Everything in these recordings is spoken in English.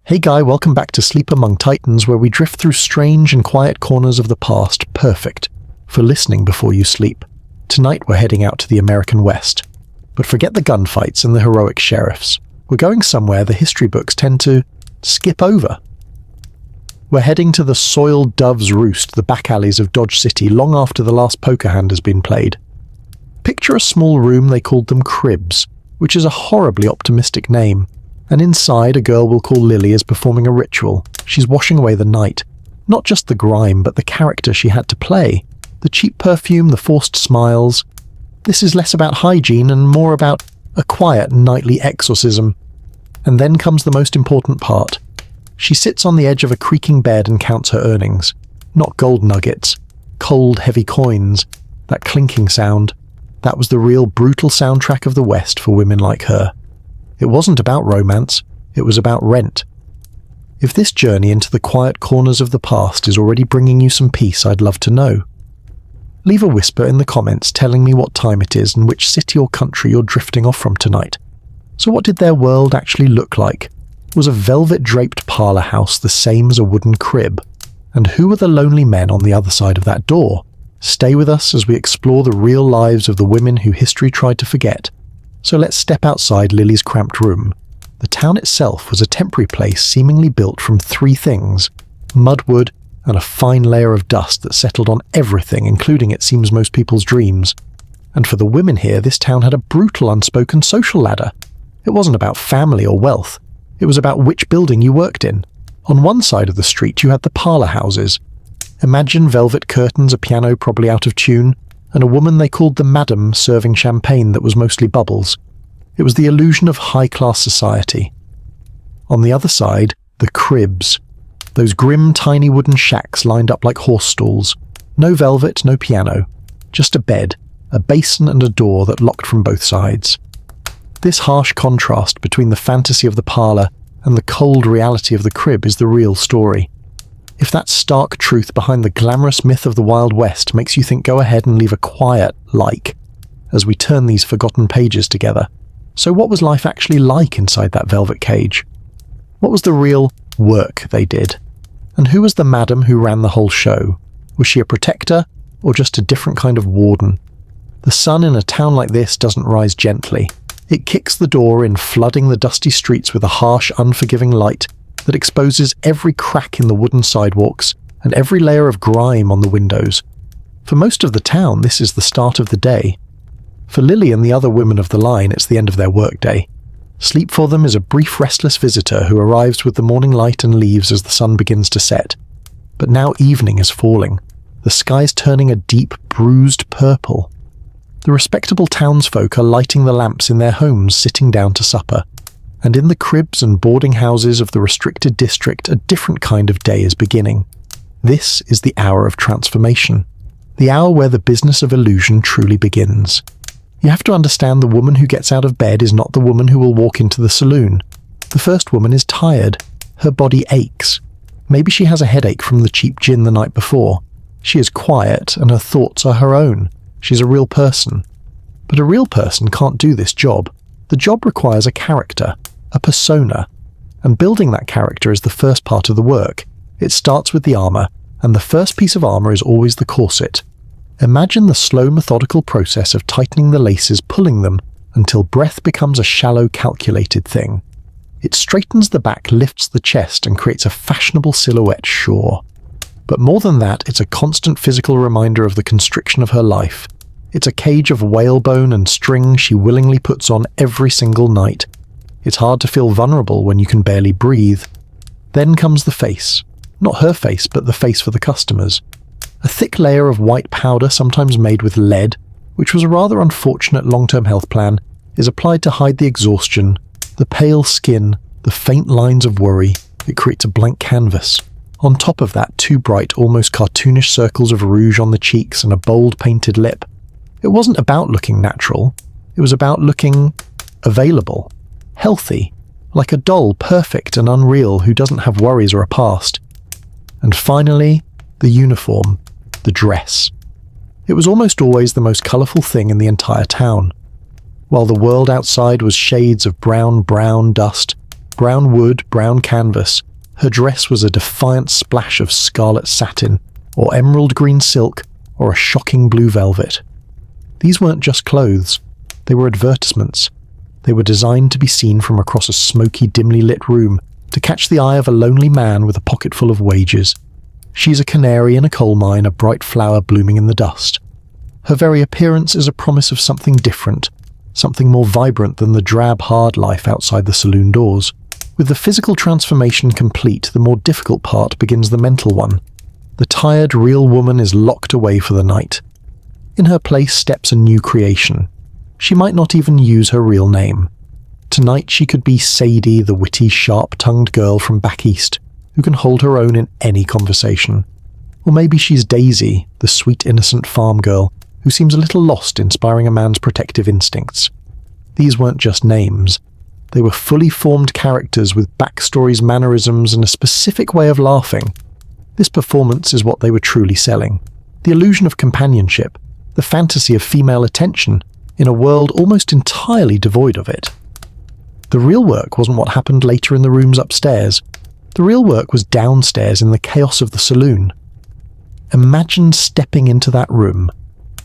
Hey Guy, welcome back to Sleep Among Titans, where we drift through strange and quiet corners of the past, perfect for listening before you sleep. Tonight we're heading out to the American West. But forget the gunfights and the heroic sheriffs. We're going somewhere the history books tend to skip over. We're heading to the soiled dove's roost, the back alleys of Dodge City, long after the last poker hand has been played. Picture a small room they called them cribs, which is a horribly optimistic name. And inside, a girl we'll call Lilly is performing a ritual. She's washing away the night. Not just the grime, but the character she had to play. The cheap perfume, the forced smiles. This is less about hygiene and more about a quiet nightly exorcism. And then comes the most important part. She sits on the edge of a creaking bed and counts her earnings. Not gold nuggets. Cold, heavy coins. That clinking sound. That was the real brutal soundtrack of the West for women like her. It wasn't about romance, it was about rent. If this journey into the quiet corners of the past is already bringing you some peace, I'd love to know. Leave a whisper in the comments telling me what time it is and which city or country you're drifting off from tonight. So what did their world actually look like? Was a velvet-draped parlor house the same as a wooden crib? And who were the lonely men on the other side of that door? Stay with us as we explore the real lives of the women who history tried to forget. So let's step outside Lily's cramped room. The town itself was a temporary place seemingly built from three things: mudwood and a fine layer of dust that settled on everything, including, it seems, most people's dreams. And for the women here, this town had a brutal unspoken social ladder. It wasn't about family or wealth. It was about which building you worked in. On one side of the street you had the parlor houses. Imagine velvet curtains, a piano probably out of tune, and a woman they called the madam serving champagne that was mostly bubbles. It was the illusion of high-class society. On the other side, the cribs. Those grim, tiny wooden shacks lined up like horse stalls. No velvet, no piano. Just a bed, a basin and a door that locked from both sides. This harsh contrast between the fantasy of the parlor and the cold reality of the crib is the real story. If that stark truth behind the glamorous myth of the Wild West makes you think, go ahead and leave a quiet like as we turn these forgotten pages together. So what was life actually like inside that velvet cage? What was the real work they did? And who was the madam who ran the whole show? Was she a protector or just a different kind of warden? The sun in a town like this doesn't rise gently. It kicks the door in, flooding the dusty streets with a harsh, unforgiving light that exposes every crack in the wooden sidewalks and every layer of grime on the windows. For most of the town, this is the start of the day. For Lilly and the other women of the line, it's the end of their workday. Sleep for them is a brief, restless visitor who arrives with the morning light and leaves as the sun begins to set. But now evening is falling. The sky's turning a deep, bruised purple. The respectable townsfolk are lighting the lamps in their homes, sitting down to supper. And in the cribs and boarding houses of the restricted district, a different kind of day is beginning. This is the hour of transformation, the hour where the business of illusion truly begins. You have to understand the woman who gets out of bed is not the woman who will walk into the saloon. The first woman is tired. Her body aches. Maybe she has a headache from the cheap gin the night before. She is quiet and her thoughts are her own. She's a real person. But a real person can't do this job. The job requires a character, a persona, and building that character is the first part of the work. It starts with the armor, and the first piece of armor is always the corset. Imagine the slow, methodical process of tightening the laces, pulling them, until breath becomes a shallow, calculated thing. It straightens the back, lifts the chest, and creates a fashionable silhouette, sure. But more than that, it's a constant physical reminder of the constriction of her life. It's a cage of whalebone and string she willingly puts on every single night. It's hard to feel vulnerable when you can barely breathe. Then comes the face. Not her face, but the face for the customers. A thick layer of white powder, sometimes made with lead, which was a rather unfortunate long-term health plan, is applied to hide the exhaustion, the pale skin, the faint lines of worry. It creates a blank canvas. On top of that, two bright, almost cartoonish circles of rouge on the cheeks and a bold painted lip. It wasn't about looking natural. It was about looking available, healthy, like a doll, perfect and unreal who doesn't have worries or a past. And finally, the uniform, the dress. It was almost always the most colourful thing in the entire town. While the world outside was shades of brown dust, Brown wood, brown canvas. Her dress was a defiant splash of scarlet satin, or emerald green silk, or a shocking blue velvet. These weren't just clothes. They were advertisements. They were designed to be seen from across a smoky, dimly lit room, to catch the eye of a lonely man with a pocket full of wages. She's a canary in a coal mine, a bright flower blooming in the dust. Her very appearance is a promise of something different, something more vibrant than the drab, hard life outside the saloon doors. With the physical transformation complete, the more difficult part begins the mental one. The tired, real woman is locked away for the night. In her place steps a new creation. She might not even use her real name. Tonight she could be Sadie, the witty, sharp-tongued girl from back east, who can hold her own in any conversation. Or maybe she's Daisy, the sweet, innocent farm girl, who seems a little lost, inspiring a man's protective instincts. These weren't just names. They were fully formed characters with backstories, mannerisms, and a specific way of laughing. This performance is what they were truly selling. The illusion of companionship, the fantasy of female attention, in a world almost entirely devoid of it. The real work wasn't what happened later in the rooms upstairs. The real work was downstairs in the chaos of the saloon. Imagine stepping into that room.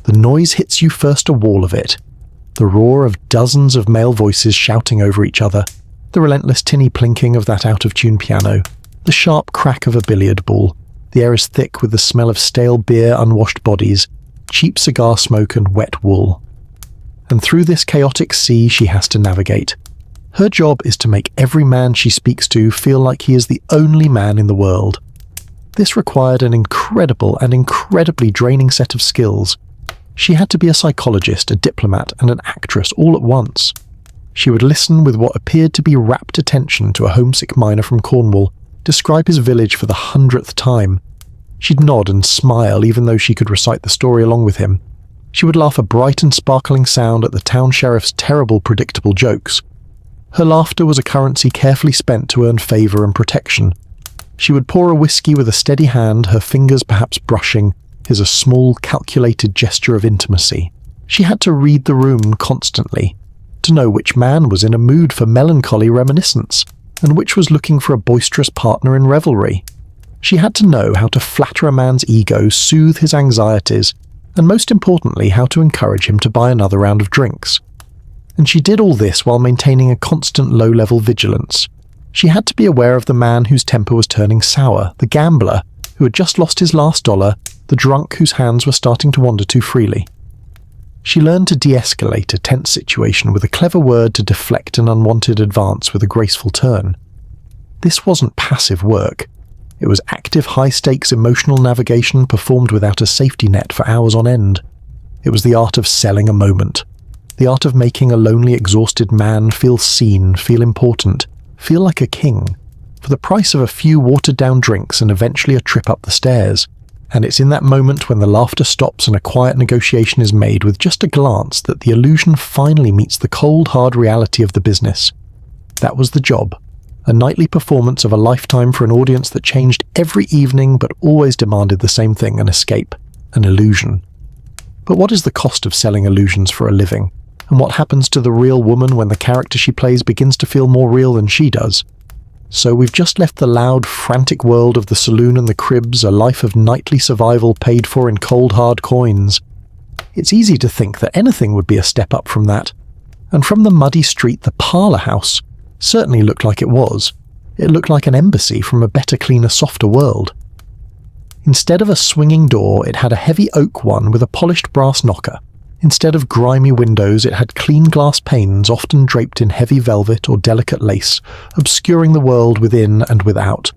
The noise hits you first a wall of it. The roar of dozens of male voices shouting over each other, the relentless tinny plinking of that out-of-tune piano, the sharp crack of a billiard ball. The air is thick with the smell of stale beer, unwashed bodies, cheap cigar smoke and wet wool. And through this chaotic sea she has to navigate. Her job is to make every man she speaks to feel like he is the only man in the world. This required an incredible and incredibly draining set of skills. She had to be a psychologist, a diplomat, and an actress all at once. She would listen with what appeared to be rapt attention to a homesick miner from Cornwall describe his village for the 100th time. She'd nod and smile even though she could recite the story along with him. She would laugh a bright and sparkling sound at the town sheriff's terrible, predictable jokes. Her laughter was a currency carefully spent to earn favour and protection. She would pour a whiskey with a steady hand, her fingers perhaps brushing, his a small, calculated gesture of intimacy. She had to read the room constantly, to know which man was in a mood for melancholy reminiscence, and which was looking for a boisterous partner in revelry. She had to know how to flatter a man's ego, soothe his anxieties, and most importantly, how to encourage him to buy another round of drinks. And she did all this while maintaining a constant low-level vigilance. She had to be aware of the man whose temper was turning sour, the gambler who had just lost his last dollar, the drunk whose hands were starting to wander too freely. She learned to de-escalate a tense situation with a clever word to deflect an unwanted advance with a graceful turn. This wasn't passive work. It was active, high-stakes emotional navigation performed without a safety net for hours on end. It was the art of selling a moment. The art of making a lonely, exhausted man feel seen, feel important, feel like a king, for the price of a few watered-down drinks and eventually a trip up the stairs. And it's in that moment when the laughter stops and a quiet negotiation is made with just a glance that the illusion finally meets the cold, hard reality of the business. That was the job. A nightly performance of a lifetime for an audience that changed every evening but always demanded the same thing, an escape, an illusion. But what is the cost of selling illusions for a living? And what happens to the real woman when the character she plays begins to feel more real than she does? So we've just left the loud, frantic world of the saloon and the cribs, a life of nightly survival paid for in cold, hard coins. It's easy to think that anything would be a step up from that. And from the muddy street, the parlor house certainly looked like it was. It looked like an embassy from a better, cleaner, softer world. Instead of a swinging door, it had a heavy oak one with a polished brass knocker. Instead of grimy windows, it had clean glass panes, often draped in heavy velvet or delicate lace, obscuring the world within and without.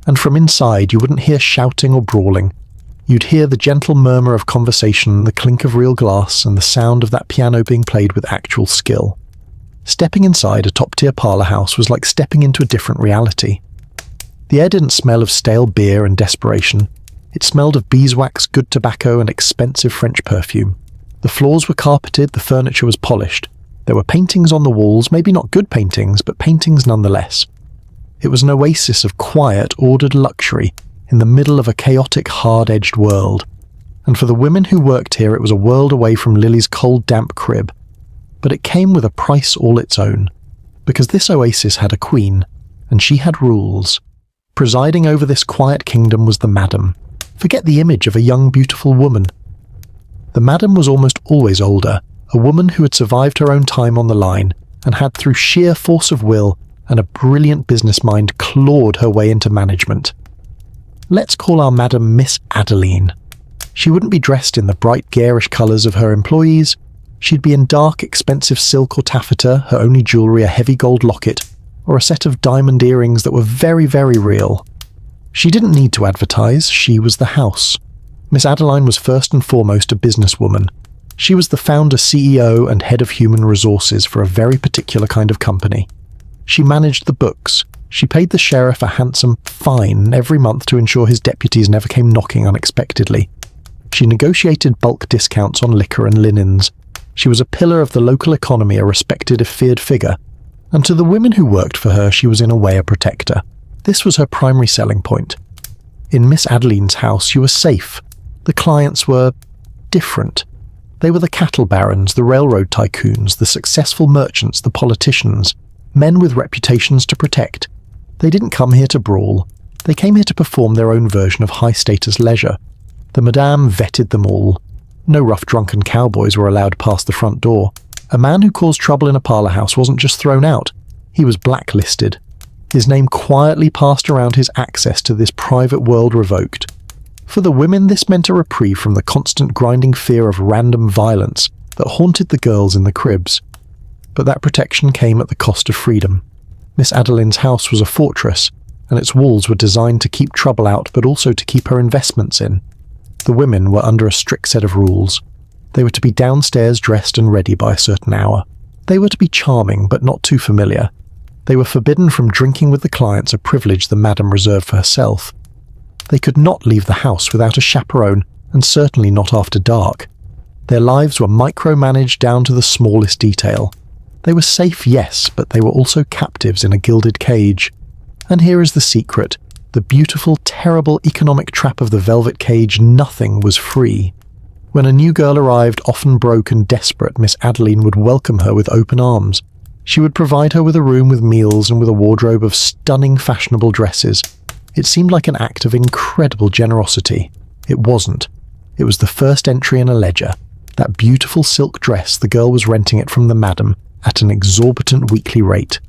And from inside, you wouldn't hear shouting or brawling. You'd hear the gentle murmur of conversation, the clink of real glass, and the sound of that piano being played with actual skill. Stepping inside a top-tier parlor house was like stepping into a different reality. The air didn't smell of stale beer and desperation. It smelled of beeswax, good tobacco, and expensive French perfume. The floors were carpeted, the furniture was polished. There were paintings on the walls, maybe not good paintings, but paintings nonetheless. It was an oasis of quiet, ordered luxury in the middle of a chaotic, hard-edged world. And for the women who worked here, it was a world away from Lilly's cold, damp crib. But it came with a price all its own. because this oasis had a queen, and she had rules. Presiding over this quiet kingdom was the madam. Forget the image of a young, beautiful woman. The madam was almost always older, a woman who had survived her own time on the line, and had through sheer force of will and a brilliant business mind clawed her way into management. Let's call our madam Miss Adeline. She wouldn't be dressed in the bright garish colours of her employees. She'd be in dark, expensive silk or taffeta, her only jewellery a heavy gold locket, or a set of diamond earrings that were very, very real. She didn't need to advertise, she was the house. Miss Adeline was first and foremost a businesswoman. She was the founder, CEO, and head of human resources for a very particular kind of company. She managed the books. She paid the sheriff a handsome fine every month to ensure his deputies never came knocking unexpectedly. She negotiated bulk discounts on liquor and linens. She was a pillar of the local economy, a respected if feared figure. And to the women who worked for her, she was in a way a protector. This was her primary selling point. In Miss Adeline's house, you were safe. The clients were different. They were the cattle barons, the railroad tycoons, the successful merchants, the politicians, men with reputations to protect. They didn't come here to brawl. They came here to perform their own version of high-status leisure. The madame vetted them all. No rough drunken cowboys were allowed past the front door. A man who caused trouble in a parlour house wasn't just thrown out, he was blacklisted. His name quietly passed around, his access to this private world revoked. For the women, this meant a reprieve from the constant grinding fear of random violence that haunted the girls in the cribs. But that protection came at the cost of freedom. Miss Adeline's house was a fortress, and its walls were designed to keep trouble out but also to keep her investments in. The women were under a strict set of rules. They were to be downstairs dressed and ready by a certain hour. They were to be charming but not too familiar. They were forbidden from drinking with the clients, a privilege the madam reserved for herself. They could not leave the house without a chaperone, and certainly not after dark. Their lives were micromanaged down to the smallest detail. They were safe, yes, but they were also captives in a gilded cage. And here is the secret. The beautiful, terrible economic trap of the velvet cage, nothing was free. When a new girl arrived, often broke and desperate, Miss Adeline would welcome her with open arms. She would provide her with a room with meals and with a wardrobe of stunning fashionable dresses. It seemed like an act of incredible generosity. It wasn't. It was the first entry in a ledger. That beautiful silk dress, the girl was renting it from the madam at an exorbitant weekly rate.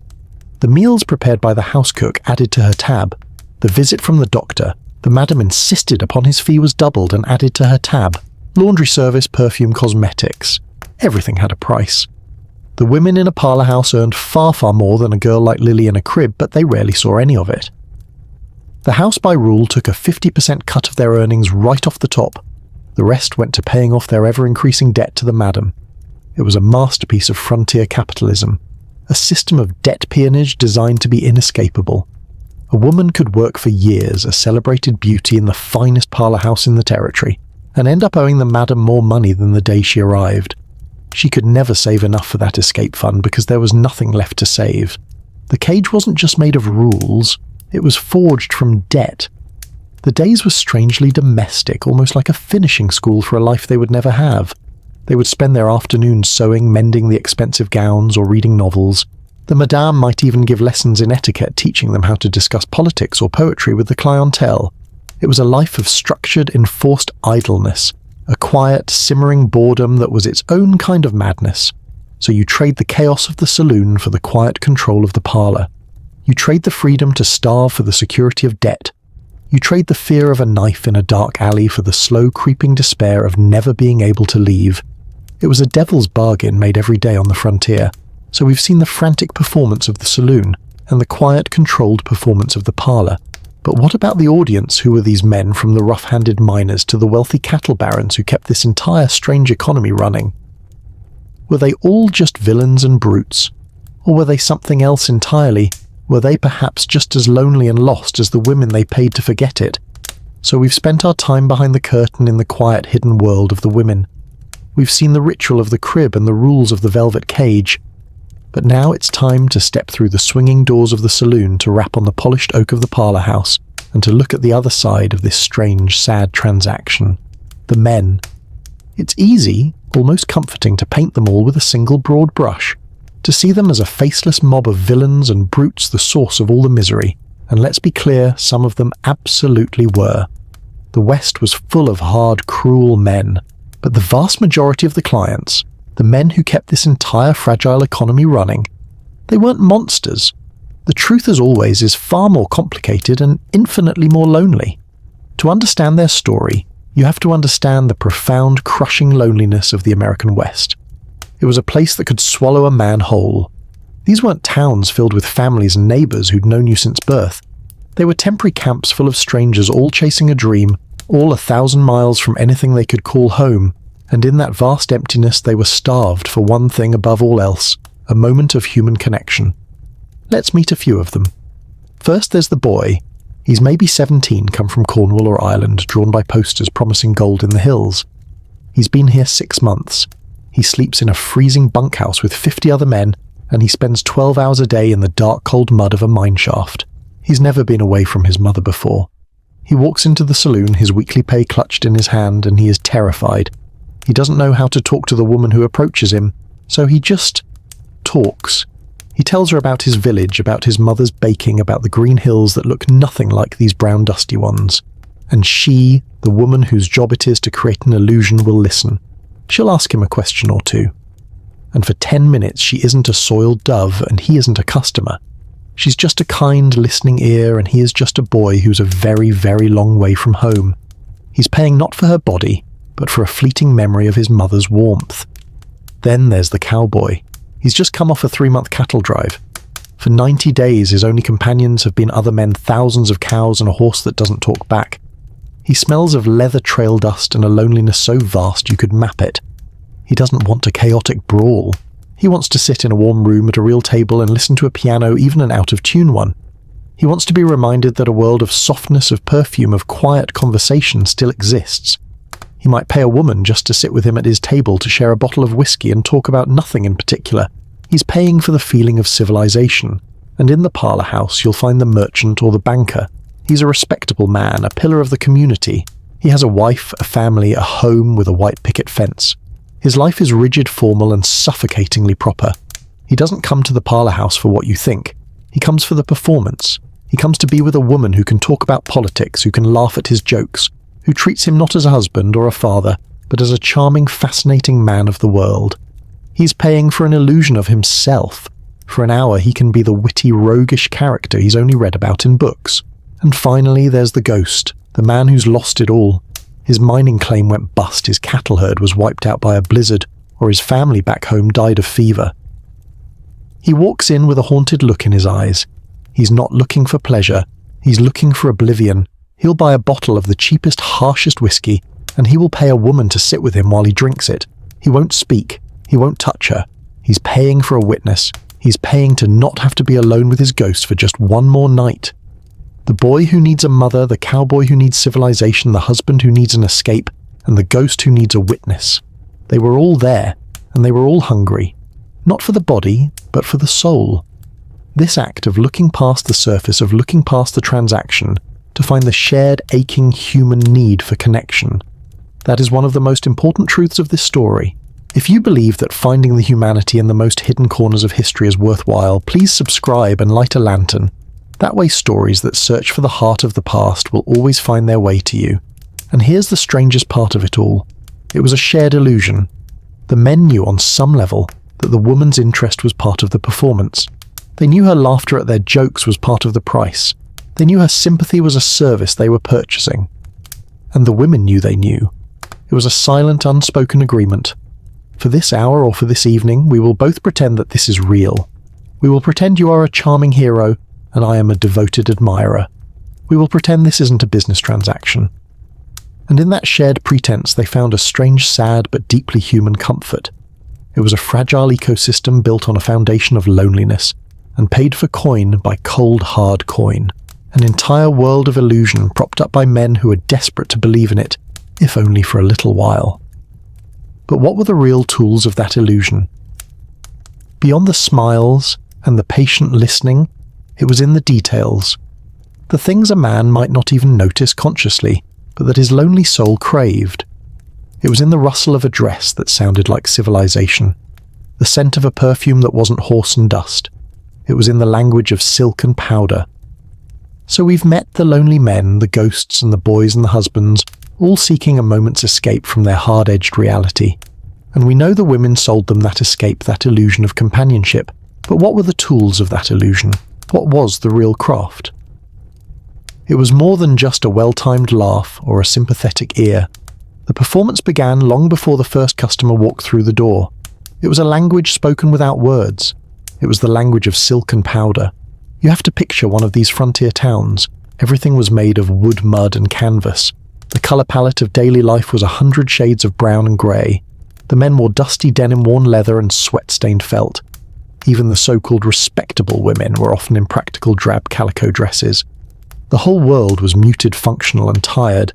The meals prepared by the house cook added to her tab. The visit from the doctor, the madam insisted upon his fee was doubled and added to her tab. Laundry service, perfume, cosmetics. Everything had a price. The women in a parlour house earned far, far more than a girl like Lilly in a crib, but they rarely saw any of it. The house by rule took a 50% cut of their earnings right off the top. The rest went to paying off their ever-increasing debt to the madam. It was a masterpiece of frontier capitalism, a system of debt peonage designed to be inescapable. A woman could work for years, a celebrated beauty in the finest parlour house in the territory, and end up owing the madam more money than the day she arrived. She could never save enough for that escape fund because there was nothing left to save. The cage wasn't just made of rules, it was forged from debt. The days were strangely domestic, almost like a finishing school for a life they would never have. They would spend their afternoons sewing, mending the expensive gowns, or reading novels. The madame might even give lessons in etiquette, teaching them how to discuss politics or poetry with the clientele. It was a life of structured, enforced idleness, a quiet, simmering boredom that was its own kind of madness. So you trade the chaos of the saloon for the quiet control of the parlour. You trade the freedom to starve for the security of debt. You trade the fear of a knife in a dark alley for the slow creeping despair of never being able to leave. It was a devil's bargain made every day on the frontier. So we've seen the frantic performance of the saloon and the quiet, controlled performance of the parlour. But what about the audience? Who were these men, from the rough-handed miners to the wealthy cattle barons who kept this entire strange economy running? Were they all just villains and brutes? Or were they something else entirely? Were they perhaps just as lonely and lost as the women they paid to forget it? So we've spent our time behind the curtain in the quiet, hidden world of the women. We've seen the ritual of the crib and the rules of the velvet cage. But now it's time to step through the swinging doors of the saloon, to rap on the polished oak of the parlour house, and to look at the other side of this strange, sad transaction. The men. It's easy, almost comforting, to paint them all with a single broad brush, to see them as a faceless mob of villains and brutes the source of all the misery, and let's be clear, some of them absolutely were. The West was full of hard, cruel men, but the vast majority of the clients, the men who kept this entire fragile economy running, they weren't monsters. The truth, as always, is far more complicated and infinitely more lonely. To understand their story, you have to understand the profound, crushing loneliness of the American West. It was a place that could swallow a man whole. These weren't towns filled with families and neighbors who'd known you since birth. They were temporary camps full of strangers all chasing a dream, all 1,000 miles from anything they could call home, and in that vast emptiness they were starved for one thing above all else, a moment of human connection. Let's meet a few of them. First there's the boy. He's maybe 17, come from Cornwall or Ireland, drawn by posters promising gold in the hills. He's been here 6 months. He sleeps in a freezing bunkhouse with 50 other men, and he spends 12 hours a day in the dark, cold mud of a mine shaft. He's never been away from his mother before. He walks into the saloon, his weekly pay clutched in his hand, and he is terrified. He doesn't know how to talk to the woman who approaches him, so he just talks. He tells her about his village, about his mother's baking, about the green hills that look nothing like these brown dusty ones. And she, the woman whose job it is to create an illusion, will listen. She'll ask him a question or two. And for 10 minutes she isn't a soiled dove and he isn't a customer. She's just a kind, listening ear, and he is just a boy who's a very, very long way from home. He's paying not for her body, but for a fleeting memory of his mother's warmth. Then there's the cowboy. He's just come off a 3-month cattle drive. For 90 days his only companions have been other men, thousands of cows and a horse that doesn't talk back. He smells of leather trail dust and a loneliness so vast you could map it. He doesn't want a chaotic brawl. He wants to sit in a warm room at a real table and listen to a piano, even an out-of-tune one. He wants to be reminded that a world of softness, of perfume, of quiet conversation still exists. He might pay a woman just to sit with him at his table to share a bottle of whiskey and talk about nothing in particular. He's paying for the feeling of civilization, and in the parlor house you'll find the merchant or the banker. He's a respectable man, a pillar of the community. He has a wife, a family, a home with a white picket fence. His life is rigid, formal, and suffocatingly proper. He doesn't come to the parlor house for what you think. He comes for the performance. He comes to be with a woman who can talk about politics, who can laugh at his jokes, who treats him not as a husband or a father, but as a charming, fascinating man of the world. He's paying for an illusion of himself. For an hour he can be the witty, roguish character he's only read about in books. And finally there's the ghost, the man who's lost it all. His mining claim went bust, his cattle herd was wiped out by a blizzard, or his family back home died of fever. He walks in with a haunted look in his eyes. He's not looking for pleasure, he's looking for oblivion. He'll buy a bottle of the cheapest, harshest whiskey, and he will pay a woman to sit with him while he drinks it. He won't speak, he won't touch her. He's paying for a witness. He's paying to not have to be alone with his ghost for just one more night. The boy who needs a mother, the cowboy who needs civilization, the husband who needs an escape, and the ghost who needs a witness. They were all there, and they were all hungry. Not for the body, but for the soul. This act of looking past the surface, of looking past the transaction, to find the shared, aching human need for connection. That is one of the most important truths of this story. If you believe that finding the humanity in the most hidden corners of history is worthwhile, please subscribe and light a lantern. That way stories that search for the heart of the past will always find their way to you. And here's the strangest part of it all. It was a shared illusion. The men knew on some level that the woman's interest was part of the performance. They knew her laughter at their jokes was part of the price. They knew her sympathy was a service they were purchasing. And the women knew they knew. It was a silent, unspoken agreement. For this hour or for this evening, we will both pretend that this is real. We will pretend you are a charming hero, and I am a devoted admirer. We will pretend this isn't a business transaction. And in that shared pretense they found a strange, sad, but deeply human comfort. It was a fragile ecosystem built on a foundation of loneliness, and paid for coin by cold, hard coin. An entire world of illusion propped up by men who were desperate to believe in it, if only for a little while. But what were the real tools of that illusion? Beyond the smiles and the patient listening, it was in the details. The things a man might not even notice consciously, but that his lonely soul craved. It was in the rustle of a dress that sounded like civilization. the scent of a perfume that wasn't horse and dust. It was in the language of silk and powder. So we've met the lonely men, the ghosts and the boys and the husbands, all seeking a moment's escape from their hard-edged reality. And we know the women sold them that escape, that illusion of companionship. But what were the tools of that illusion? What was the real craft? It was more than just a well-timed laugh or a sympathetic ear. The performance began long before the first customer walked through the door. It was a language spoken without words. It was the language of silk and powder. You have to picture one of these frontier towns. Everything was made of wood, mud, and canvas. The color palette of daily life was 100 shades of brown and grey. The men wore dusty denim-worn leather and sweat-stained felt. Even the so-called respectable women were often in practical drab calico dresses. The whole world was muted, functional, and tired.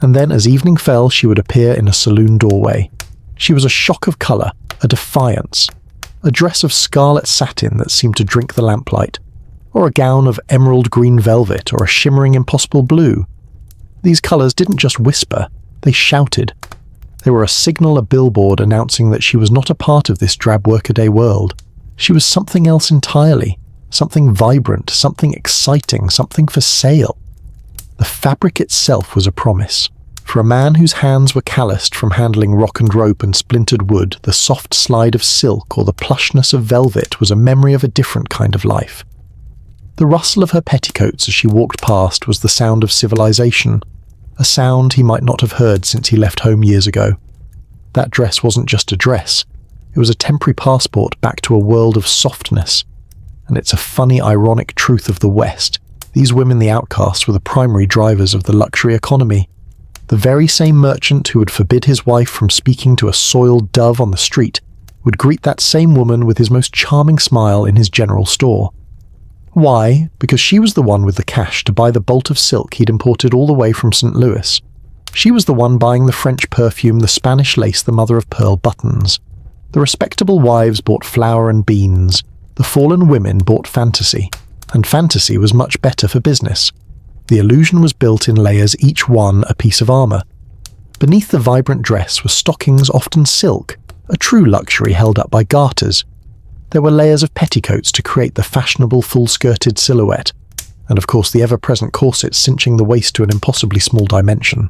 And then, as evening fell, she would appear in a saloon doorway. She was a shock of colour, a defiance. A dress of scarlet satin that seemed to drink the lamplight, or a gown of emerald green velvet, or a shimmering impossible blue. These colours didn't just whisper, they shouted. They were a signal, a billboard announcing that she was not a part of this drab workaday world. She was something else entirely, something vibrant, something exciting, something for sale. The fabric itself was a promise. For a man whose hands were calloused from handling rock and rope and splintered wood, the soft slide of silk or the plushness of velvet was a memory of a different kind of life. The rustle of her petticoats as she walked past was the sound of civilization, a sound he might not have heard since he left home years ago. That dress wasn't just a dress, it was a temporary passport back to a world of softness. And it's a funny, ironic truth of the West. These women, the outcasts, were the primary drivers of the luxury economy. The very same merchant who would forbid his wife from speaking to a soiled dove on the street would greet that same woman with his most charming smile in his general store. Why? Because she was the one with the cash to buy the bolt of silk he'd imported all the way from St. Louis. She was the one buying the French perfume, the Spanish lace, the mother-of-pearl buttons. The respectable wives bought flour and beans. The fallen women bought fantasy. And fantasy was much better for business. The illusion was built in layers, each one a piece of armour. Beneath the vibrant dress were stockings, often silk, a true luxury held up by garters. There were layers of petticoats to create the fashionable full-skirted silhouette, and of course the ever-present corsets cinching the waist to an impossibly small dimension.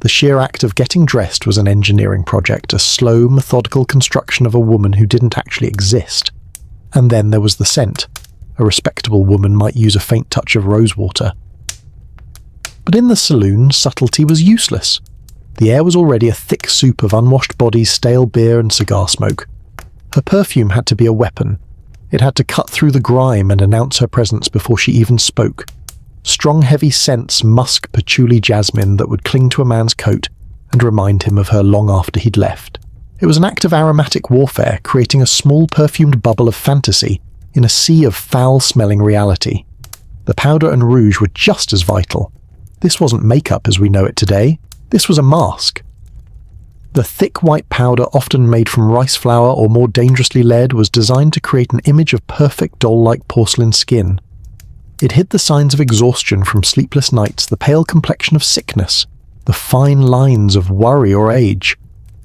The sheer act of getting dressed was an engineering project, a slow, methodical construction of a woman who didn't actually exist. And then there was the scent. A respectable woman might use a faint touch of rosewater. But in the saloon, subtlety was useless. The air was already a thick soup of unwashed bodies, stale beer and cigar smoke. Her perfume had to be a weapon. It had to cut through the grime and announce her presence before she even spoke. Strong, heavy scents, musk, patchouli, jasmine that would cling to a man's coat and remind him of her long after he'd left. It was an act of aromatic warfare, creating a small perfumed bubble of fantasy in a sea of foul-smelling reality. The powder and rouge were just as vital. This wasn't makeup as we know it today. This was a mask. The thick white powder, often made from rice flour or more dangerously lead, was designed to create an image of perfect doll-like porcelain skin. It hid the signs of exhaustion from sleepless nights, the pale complexion of sickness, the fine lines of worry or age.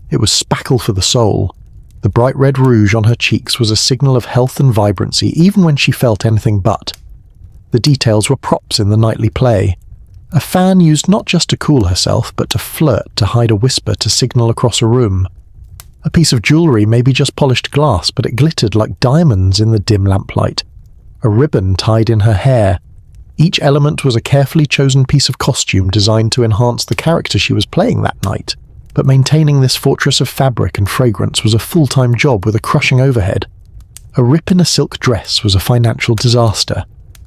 It was spackle for the soul. The bright red rouge on her cheeks was a signal of health and vibrancy, even when she felt anything but. The details were props in the nightly play. A fan used not just to cool herself, but to flirt, to hide a whisper, to signal across a room. A piece of jewellery may be just polished glass, but it glittered like diamonds in the dim lamplight. A ribbon tied in her hair. Each element was a carefully chosen piece of costume designed to enhance the character she was playing that night. But maintaining this fortress of fabric and fragrance was a full-time job with a crushing overhead. A rip in a silk dress was a financial disaster.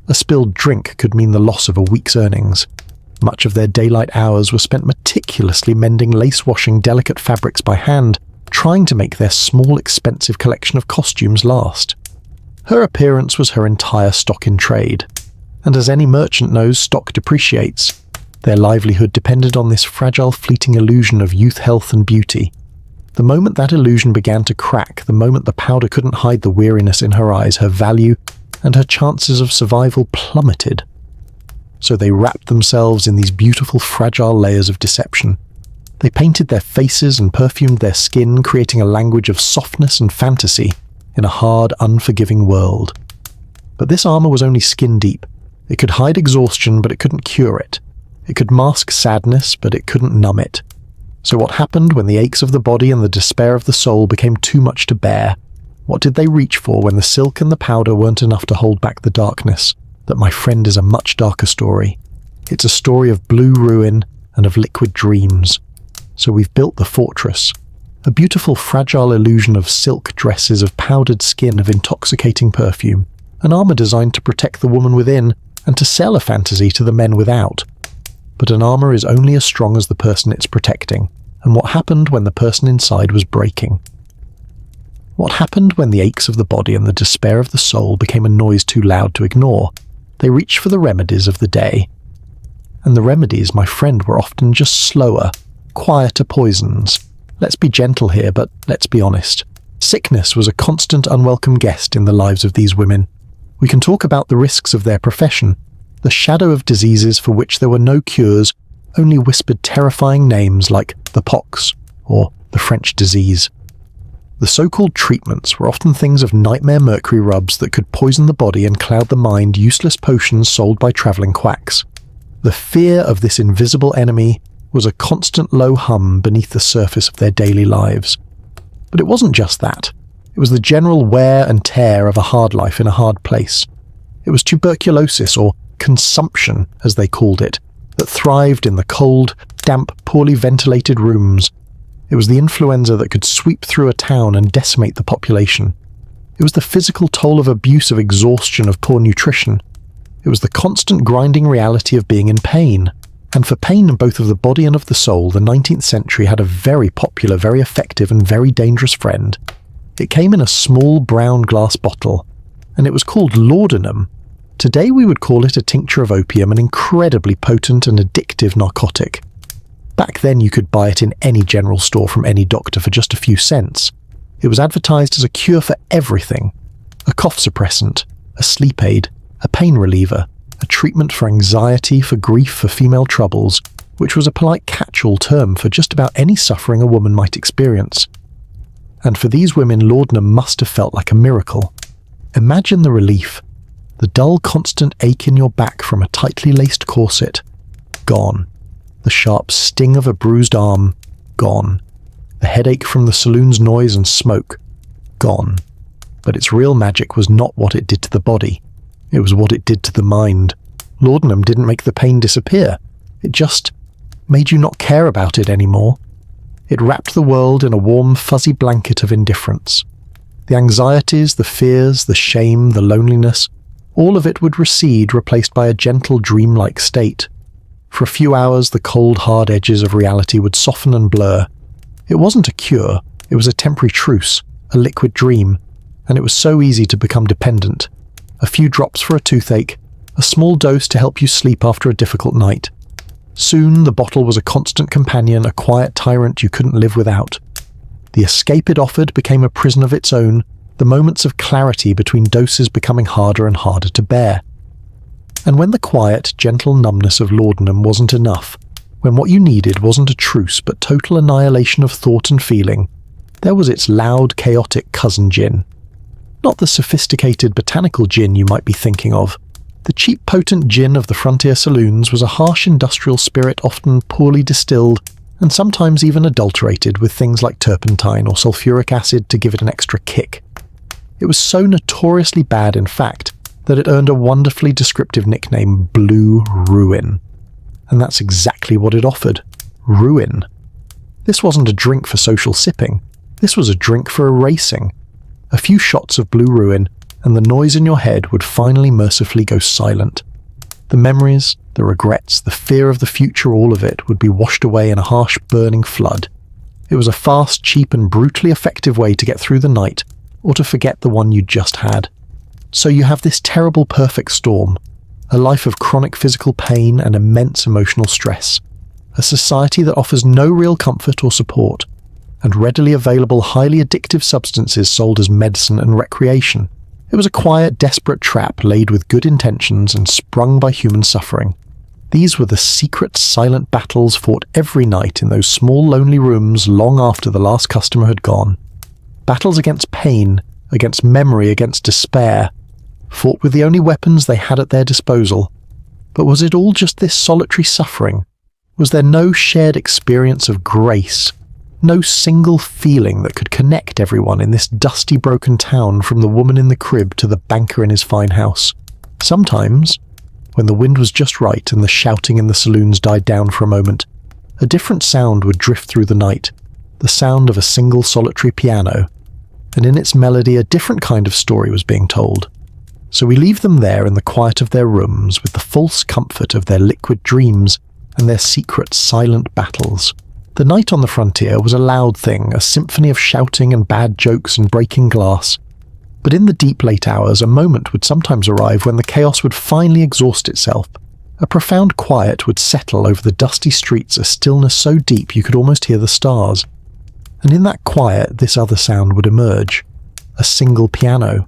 A spilled drink could mean the loss of a week's earnings. Much of their daylight hours were spent meticulously mending, lace-washing delicate fabrics by hand, trying to make their small, expensive collection of costumes last. Her appearance was her entire stock in trade. And as any merchant knows, stock depreciates. Their livelihood depended on this fragile, fleeting illusion of youth, health, and beauty. The moment that illusion began to crack, the moment the powder couldn't hide the weariness in her eyes, her value and her chances of survival plummeted. So they wrapped themselves in these beautiful, fragile layers of deception. They painted their faces and perfumed their skin, creating a language of softness and fantasy in a hard, unforgiving world. But this armor was only skin deep. It could hide exhaustion, but it couldn't cure it. It could mask sadness, but it couldn't numb it. So what happened when the aches of the body and the despair of the soul became too much to bear? What did they reach for when the silk and the powder weren't enough to hold back the darkness? That, my friend, is a much darker story. It's a story of blue ruin and of liquid dreams. So we've built the fortress, a beautiful fragile illusion of silk dresses, of powdered skin, of intoxicating perfume, an armor designed to protect the woman within and to sell a fantasy to the men without. But an armor is only as strong as the person it's protecting, and what happened when the person inside was breaking? What happened when the aches of the body and the despair of the soul became a noise too loud to ignore? They reached for the remedies of the day. And the remedies, my friend, were often just slower, quieter poisons. Let's be gentle here, but let's be honest. Sickness was a constant unwelcome guest in the lives of these women. We can talk about the risks of their profession, the shadow of diseases for which there were no cures, only whispered terrifying names like the pox or the French disease. The so-called treatments were often things of nightmare mercury rubs that could poison the body and cloud the mind, useless potions sold by travelling quacks. The fear of this invisible enemy was a constant low hum beneath the surface of their daily lives. But it wasn't just that. It was the general wear and tear of a hard life in a hard place. It was tuberculosis, or consumption, as they called it, that thrived in the cold, damp, poorly ventilated rooms. It was the influenza that could sweep through a town and decimate the population. It was the physical toll of abuse, of exhaustion, of poor nutrition. It was the constant grinding reality of being in pain. And for pain both of the body and of the soul, the 19th century had a very popular, very effective, and very dangerous friend. It came in a small brown glass bottle, and it was called laudanum. Today we would call it a tincture of opium, an incredibly potent and addictive narcotic. Back then you could buy it in any general store from any doctor for just a few cents. It was advertised as a cure for everything: a cough suppressant, a sleep aid, a pain reliever, a treatment for anxiety, for grief, for female troubles, which was a polite catch-all term for just about any suffering a woman might experience. And for these women, laudanum must have felt like a miracle. Imagine the relief. The dull, constant ache in your back from a tightly laced corset, gone. The sharp sting of a bruised arm, gone. The headache from the saloon's noise and smoke, gone. But its real magic was not what it did to the body. It was what it did to the mind. Laudanum didn't make the pain disappear. It just made you not care about it anymore. It wrapped the world in a warm, fuzzy blanket of indifference. The anxieties, the fears, the shame, the loneliness, all of it would recede, replaced by a gentle, dreamlike state. For a few hours, the cold, hard edges of reality would soften and blur. It wasn't a cure, it was a temporary truce, a liquid dream, and it was so easy to become dependent. A few drops for a toothache, a small dose to help you sleep after a difficult night. Soon the bottle was a constant companion, a quiet tyrant you couldn't live without. The escape it offered became a prison of its own, the moments of clarity between doses becoming harder and harder to bear. And when the quiet, gentle numbness of laudanum wasn't enough, when what you needed wasn't a truce but total annihilation of thought and feeling, there was its loud, chaotic cousin gin. Not the sophisticated botanical gin you might be thinking of. The cheap, potent gin of the frontier saloons was a harsh industrial spirit, often poorly distilled, and sometimes even adulterated with things like turpentine or sulfuric acid to give it an extra kick. It was so notoriously bad, in fact, that it earned a wonderfully descriptive nickname, Blue Ruin. And that's exactly what it offered. Ruin. This wasn't a drink for social sipping. This was a drink for erasing. A few shots of Blue Ruin, and the noise in your head would finally mercifully go silent. The memories, the regrets, the fear of the future, all of it would be washed away in a harsh, burning flood. It was a fast, cheap, and brutally effective way to get through the night, or to forget the one you'd just had. So you have this terrible perfect storm, a life of chronic physical pain and immense emotional stress, a society that offers no real comfort or support, and readily available highly addictive substances sold as medicine and recreation. It was a quiet, desperate trap laid with good intentions and sprung by human suffering. These were the secret, silent battles fought every night in those small, lonely rooms long after the last customer had gone. Battles against pain, against memory, against despair, fought with the only weapons they had at their disposal. But was it all just this solitary suffering? Was there no shared experience of grace? No single feeling that could connect everyone in this dusty, broken town, from the woman in the crib to the banker in his fine house? Sometimes, when the wind was just right and the shouting in the saloons died down for a moment, a different sound would drift through the night, the sound of a single solitary piano, and in its melody a different kind of story was being told. So we leave them there in the quiet of their rooms with the false comfort of their liquid dreams and their secret, silent battles. The night on the frontier was a loud thing, a symphony of shouting and bad jokes and breaking glass. But in the deep late hours, a moment would sometimes arrive when the chaos would finally exhaust itself. A profound quiet would settle over the dusty streets, a stillness so deep you could almost hear the stars. And in that quiet, this other sound would emerge. A single piano.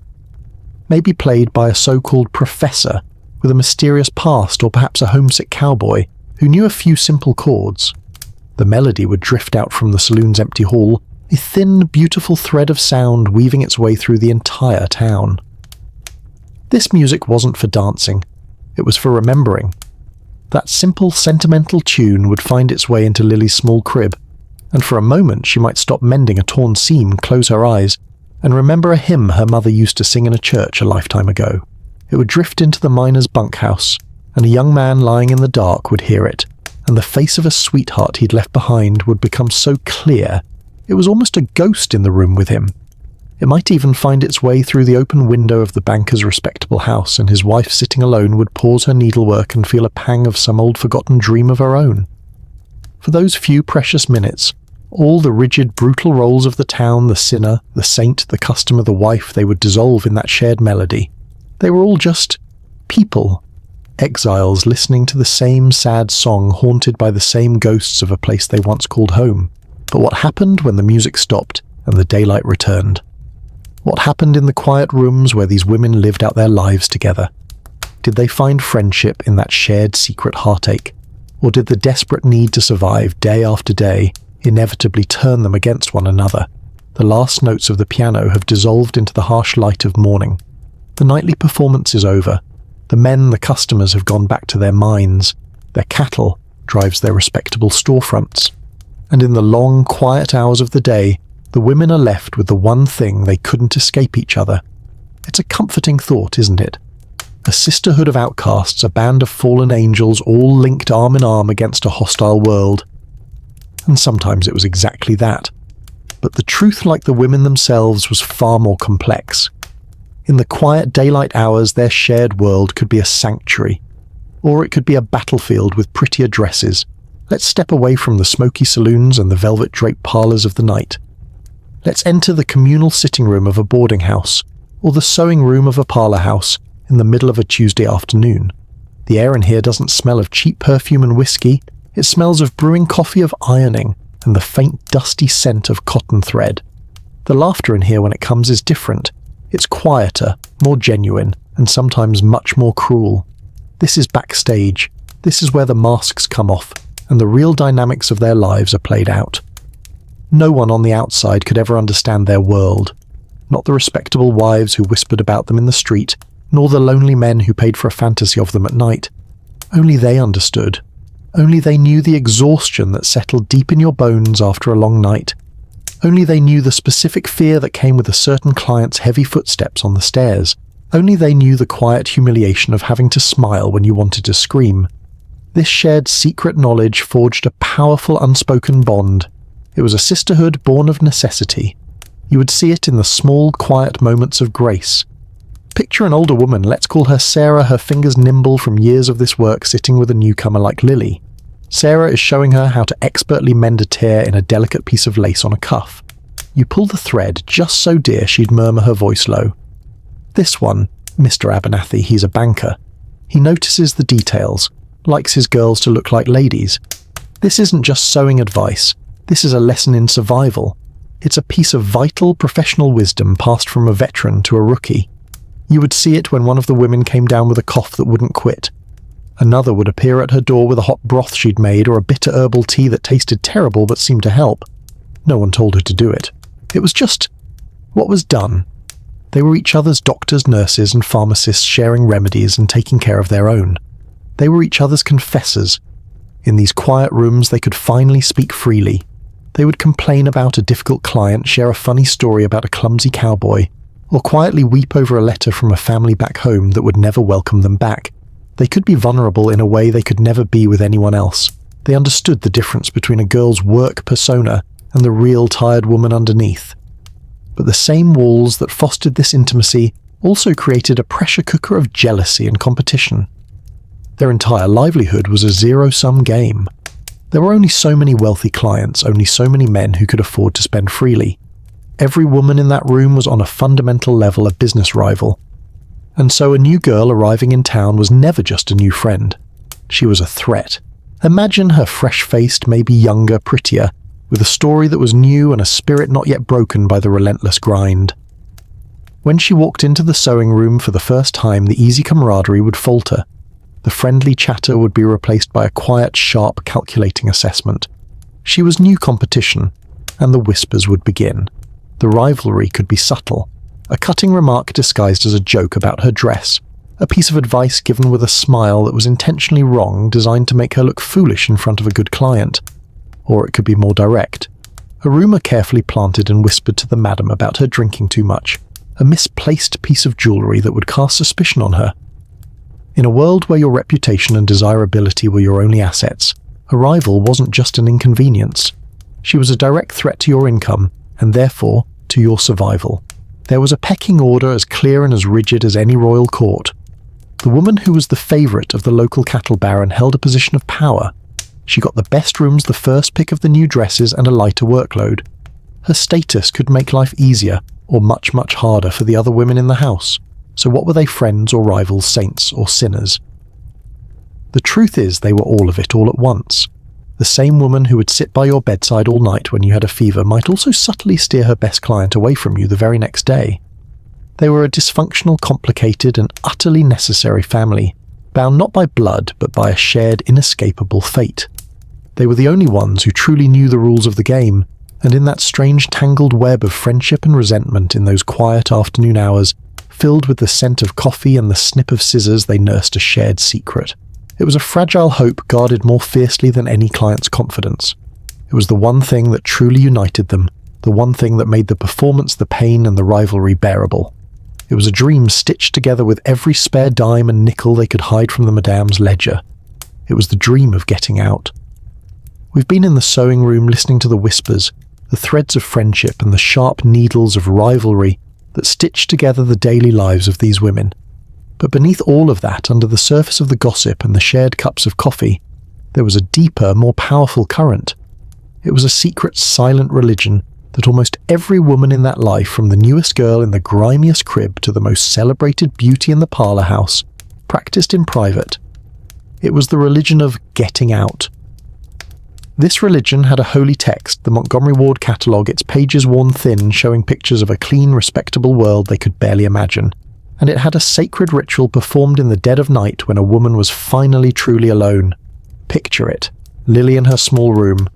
Maybe played by a so-called professor with a mysterious past, or perhaps a homesick cowboy who knew a few simple chords. The melody would drift out from the saloon's empty hall, a thin, beautiful thread of sound weaving its way through the entire town. This music wasn't for dancing, it was for remembering. That simple, sentimental tune would find its way into Lily's small crib, and for a moment she might stop mending a torn seam, close her eyes, and remember a hymn her mother used to sing in a church a lifetime ago. It would drift into the miner's bunkhouse, and a young man lying in the dark would hear it, and the face of a sweetheart he'd left behind would become so clear it was almost a ghost in the room with him. It might even find its way through the open window of the banker's respectable house, and his wife sitting alone would pause her needlework and feel a pang of some old forgotten dream of her own. For those few precious minutes, all the rigid, brutal roles of the town, the sinner, the saint, the customer, the wife, they would dissolve in that shared melody. They were all just people, exiles listening to the same sad song, haunted by the same ghosts of a place they once called home. But what happened when the music stopped and the daylight returned? What happened in the quiet rooms where these women lived out their lives together? Did they find friendship in that shared secret heartache? Or did the desperate need to survive day after day inevitably turn them against one another? The last notes of the piano have dissolved into the harsh light of morning. The nightly performance is over. The men, the customers, have gone back to their mines. Their cattle drives their respectable storefronts. And in the long, quiet hours of the day, the women are left with the one thing they couldn't escape each other. It's a comforting thought, isn't it? A sisterhood of outcasts, a band of fallen angels, all linked arm in arm against a hostile world. And sometimes it was exactly that. But the truth, like the women themselves, was far more complex. In the quiet daylight hours, their shared world could be a sanctuary, or it could be a battlefield with prettier dresses. Let's step away from the smoky saloons and the velvet-draped parlors of the night. Let's enter the communal sitting room of a boarding house, or the sewing room of a parlor house in the middle of a Tuesday afternoon. The air in here doesn't smell of cheap perfume and whiskey, it smells of brewing coffee, of ironing, and the faint dusty scent of cotton thread. The laughter in here when it comes is different. It's quieter, more genuine, and sometimes much more cruel. This is backstage. This is where the masks come off, and the real dynamics of their lives are played out. No one on the outside could ever understand their world. Not the respectable wives who whispered about them in the street, nor the lonely men who paid for a fantasy of them at night. Only they understood. Only they knew the exhaustion that settled deep in your bones after a long night. Only they knew the specific fear that came with a certain client's heavy footsteps on the stairs. Only they knew the quiet humiliation of having to smile when you wanted to scream. This shared secret knowledge forged a powerful unspoken bond. It was a sisterhood born of necessity. You would see it in the small, quiet moments of grace. Picture an older woman, let's call her Sarah, her fingers nimble from years of this work, sitting with a newcomer like Lilly. Sarah is showing her how to expertly mend a tear in a delicate piece of lace on a cuff. You pull the thread just so dear she'd murmur, her voice low. This one, Mr. Abernathy, he's a banker. He notices the details, likes his girls to look like ladies. This isn't just sewing advice. This is a lesson in survival. It's a piece of vital professional wisdom passed from a veteran to a rookie. You would see it when one of the women came down with a cough that wouldn't quit. Another would appear at her door with a hot broth she'd made or a bitter herbal tea that tasted terrible but seemed to help. No one told her to do it. It was just what was done. They were each other's doctors, nurses, and pharmacists sharing remedies and taking care of their own. They were each other's confessors. In these quiet rooms, they could finally speak freely. They would complain about a difficult client, share a funny story about a clumsy cowboy, or quietly weep over a letter from a family back home that would never welcome them back. They could be vulnerable in a way they could never be with anyone else. They understood the difference between a girl's work persona and the real tired woman underneath. But the same walls that fostered this intimacy also created a pressure cooker of jealousy and competition. Their entire livelihood was a zero-sum game. There were only so many wealthy clients, only so many men who could afford to spend freely. Every woman in that room was on a fundamental level a business rival. And so a new girl arriving in town was never just a new friend. She was a threat. Imagine her fresh-faced, maybe younger, prettier, with a story that was new and a spirit not yet broken by the relentless grind. When she walked into the sewing room for the first time, the easy camaraderie would falter. The friendly chatter would be replaced by a quiet, sharp, calculating assessment. She was new competition, and the whispers would begin. The rivalry could be subtle. A cutting remark disguised as a joke about her dress. A piece of advice given with a smile that was intentionally wrong, designed to make her look foolish in front of a good client. Or it could be more direct. A rumour carefully planted and whispered to the madam about her drinking too much. A misplaced piece of jewellery that would cast suspicion on her. In a world where your reputation and desirability were your only assets, a rival wasn't just an inconvenience. She was a direct threat to your income, and therefore to your survival. There was a pecking order as clear and as rigid as any royal court. The woman who was the favourite of the local cattle baron held a position of power. She got the best rooms, the first pick of the new dresses, and a lighter workload. Her status could make life easier, or much, much harder for the other women in the house. So what were they, friends or rivals, saints or sinners? The truth is they were all of it all at once. The same woman who would sit by your bedside all night when you had a fever might also subtly steer her best client away from you the very next day. They were a dysfunctional, complicated, and utterly necessary family, bound not by blood but by a shared, inescapable fate. They were the only ones who truly knew the rules of the game, and in that strange tangled web of friendship and resentment in those quiet afternoon hours, filled with the scent of coffee and the snip of scissors, they nursed a shared secret. It was a fragile hope guarded more fiercely than any client's confidence. It was the one thing that truly united them, the one thing that made the performance, the pain, and the rivalry bearable. It was a dream stitched together with every spare dime and nickel they could hide from the madame's ledger. It was the dream of getting out. We've been in the sewing room listening to the whispers, the threads of friendship and the sharp needles of rivalry that stitched together the daily lives of these women. But beneath all of that, under the surface of the gossip and the shared cups of coffee, there was a deeper, more powerful current. It was a secret, silent religion that almost every woman in that life, from the newest girl in the grimiest crib to the most celebrated beauty in the parlour house, practiced in private. It was the religion of getting out. This religion had a holy text, the Montgomery Ward catalogue, its pages worn thin, showing pictures of a clean, respectable world they could barely imagine. And it had a sacred ritual performed in the dead of night when a woman was finally truly alone. Picture it. Lilly in her small room.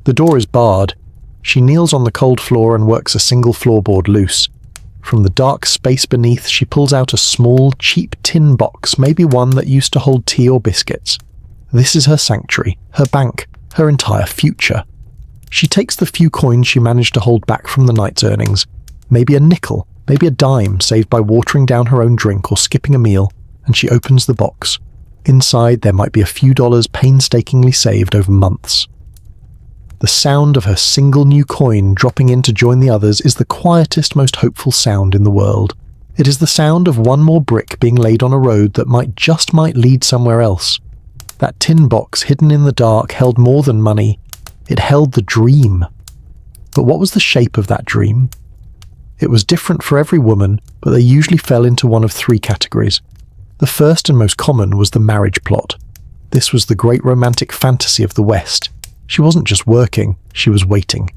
The door is barred. She kneels on the cold floor and works a single floorboard loose. From the dark space beneath, she pulls out a small, cheap tin box, maybe one that used to hold tea or biscuits. This is her sanctuary, her bank, her entire future. She takes the few coins she managed to hold back from the night's earnings, maybe a nickel, maybe a dime saved by watering down her own drink or skipping a meal, and she opens the box. Inside there might be a few dollars painstakingly saved over months. The sound of her single new coin dropping in to join the others is the quietest, most hopeful sound in the world. It is the sound of one more brick being laid on a road that might lead somewhere else. That tin box hidden in the dark held more than money. It held the dream. But what was the shape of that dream? It was different for every woman, but they usually fell into one of three categories. The first and most common was the marriage plot. This was the great romantic fantasy of the West. She wasn't just working, she was waiting.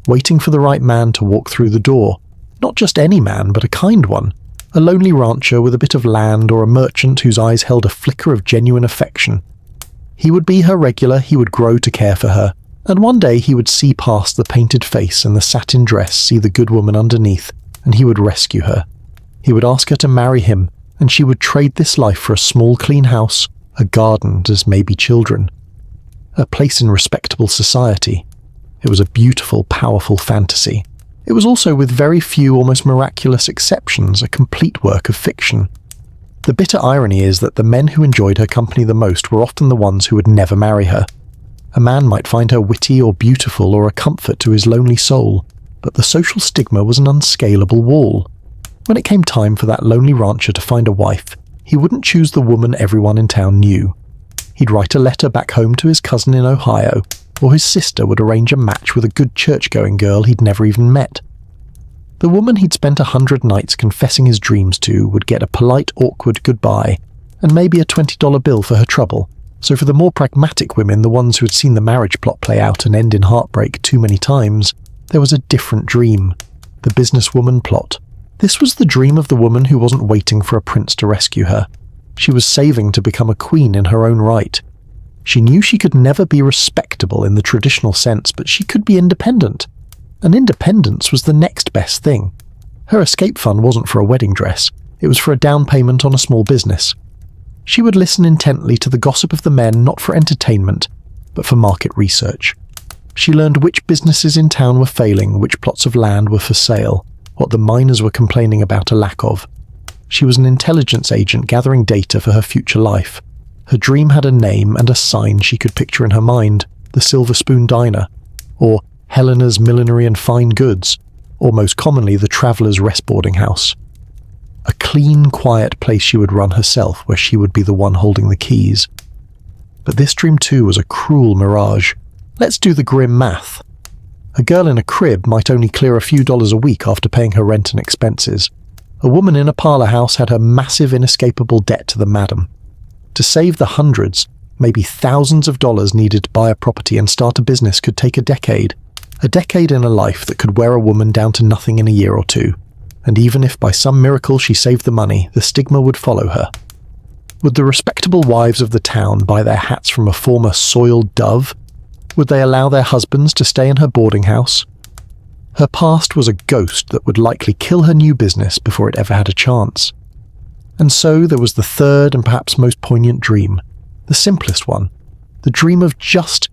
Waiting for the right man to walk through the door. Not just any man, but a kind one. a lonely rancher with a bit of land or a merchant whose eyes held a flicker of genuine affection. He would be her regular, he would grow to care for her, and one day he would see past the painted face and the satin dress, see the good woman underneath, and he would rescue her. He would ask her to marry him, and she would trade this life for a small clean house, a garden, and maybe children. A place in respectable society. It was a beautiful, powerful fantasy. It was also, with very few almost miraculous exceptions, a complete work of fiction. The bitter irony is that the men who enjoyed her company the most were often the ones who would never marry her. A man might find her witty or beautiful or a comfort to his lonely soul, but the social stigma was an unscalable wall. When it came time for that lonely rancher to find a wife, he wouldn't choose the woman everyone in town knew. He'd write a letter back home to his cousin in Ohio, or his sister would arrange a match with a good church-going girl he'd never even met. The woman he'd spent 100 nights confessing his dreams to would get a polite, awkward goodbye, and maybe a $20 bill for her trouble. So for the more pragmatic women, the ones who had seen the marriage plot play out and end in heartbreak too many times, there was a different dream, the businesswoman plot. This was the dream of the woman who wasn't waiting for a prince to rescue her. She was saving to become a queen in her own right. She knew she could never be respectable in the traditional sense, but she could be independent. And independence was the next best thing. Her escape fund wasn't for a wedding dress, it was for a down payment on a small business. She would listen intently to the gossip of the men, not for entertainment, but for market research. She learned which businesses in town were failing, which plots of land were for sale, what the miners were complaining about a lack of. She was an intelligence agent gathering data for her future life. Her dream had a name and a sign she could picture in her mind, the Silver Spoon Diner, or Helena's Millinery and Fine Goods, or most commonly the Traveller's Rest Boarding House. A clean, quiet place she would run herself, where she would be the one holding the keys. But this dream too was a cruel mirage. Let's do the grim math. A girl in a crib might only clear a few dollars a week after paying her rent and expenses. A woman in a parlor house had her massive inescapable debt to the madam. To save the hundreds, maybe thousands of dollars needed to buy a property and start a business could take a decade. A decade in a life that could wear a woman down to nothing in a year or two. And even if by some miracle she saved the money, the stigma would follow her. Would the respectable wives of the town buy their hats from a former soiled dove? Would they allow their husbands to stay in her boarding house? Her past was a ghost that would likely kill her new business before it ever had a chance. And so there was the third and perhaps most poignant dream, the simplest one, the dream of just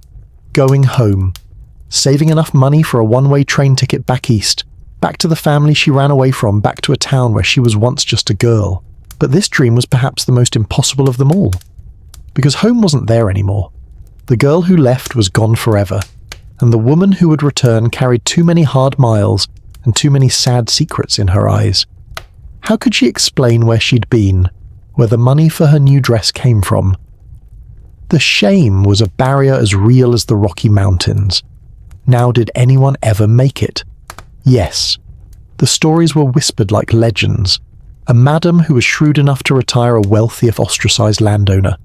going home, saving enough money for a one-way train ticket back east, back to the family she ran away from, back to a town where she was once just a girl. But this dream was perhaps the most impossible of them all, because home wasn't there anymore. The girl who left was gone forever, and the woman who would return carried too many hard miles and too many sad secrets in her eyes. How could she explain where she'd been, where the money for her new dress came from? The shame was a barrier as real as the Rocky Mountains. Now, did anyone ever make it? Yes. The stories were whispered like legends. A madam who was shrewd enough to retire a wealthy if ostracized landowner.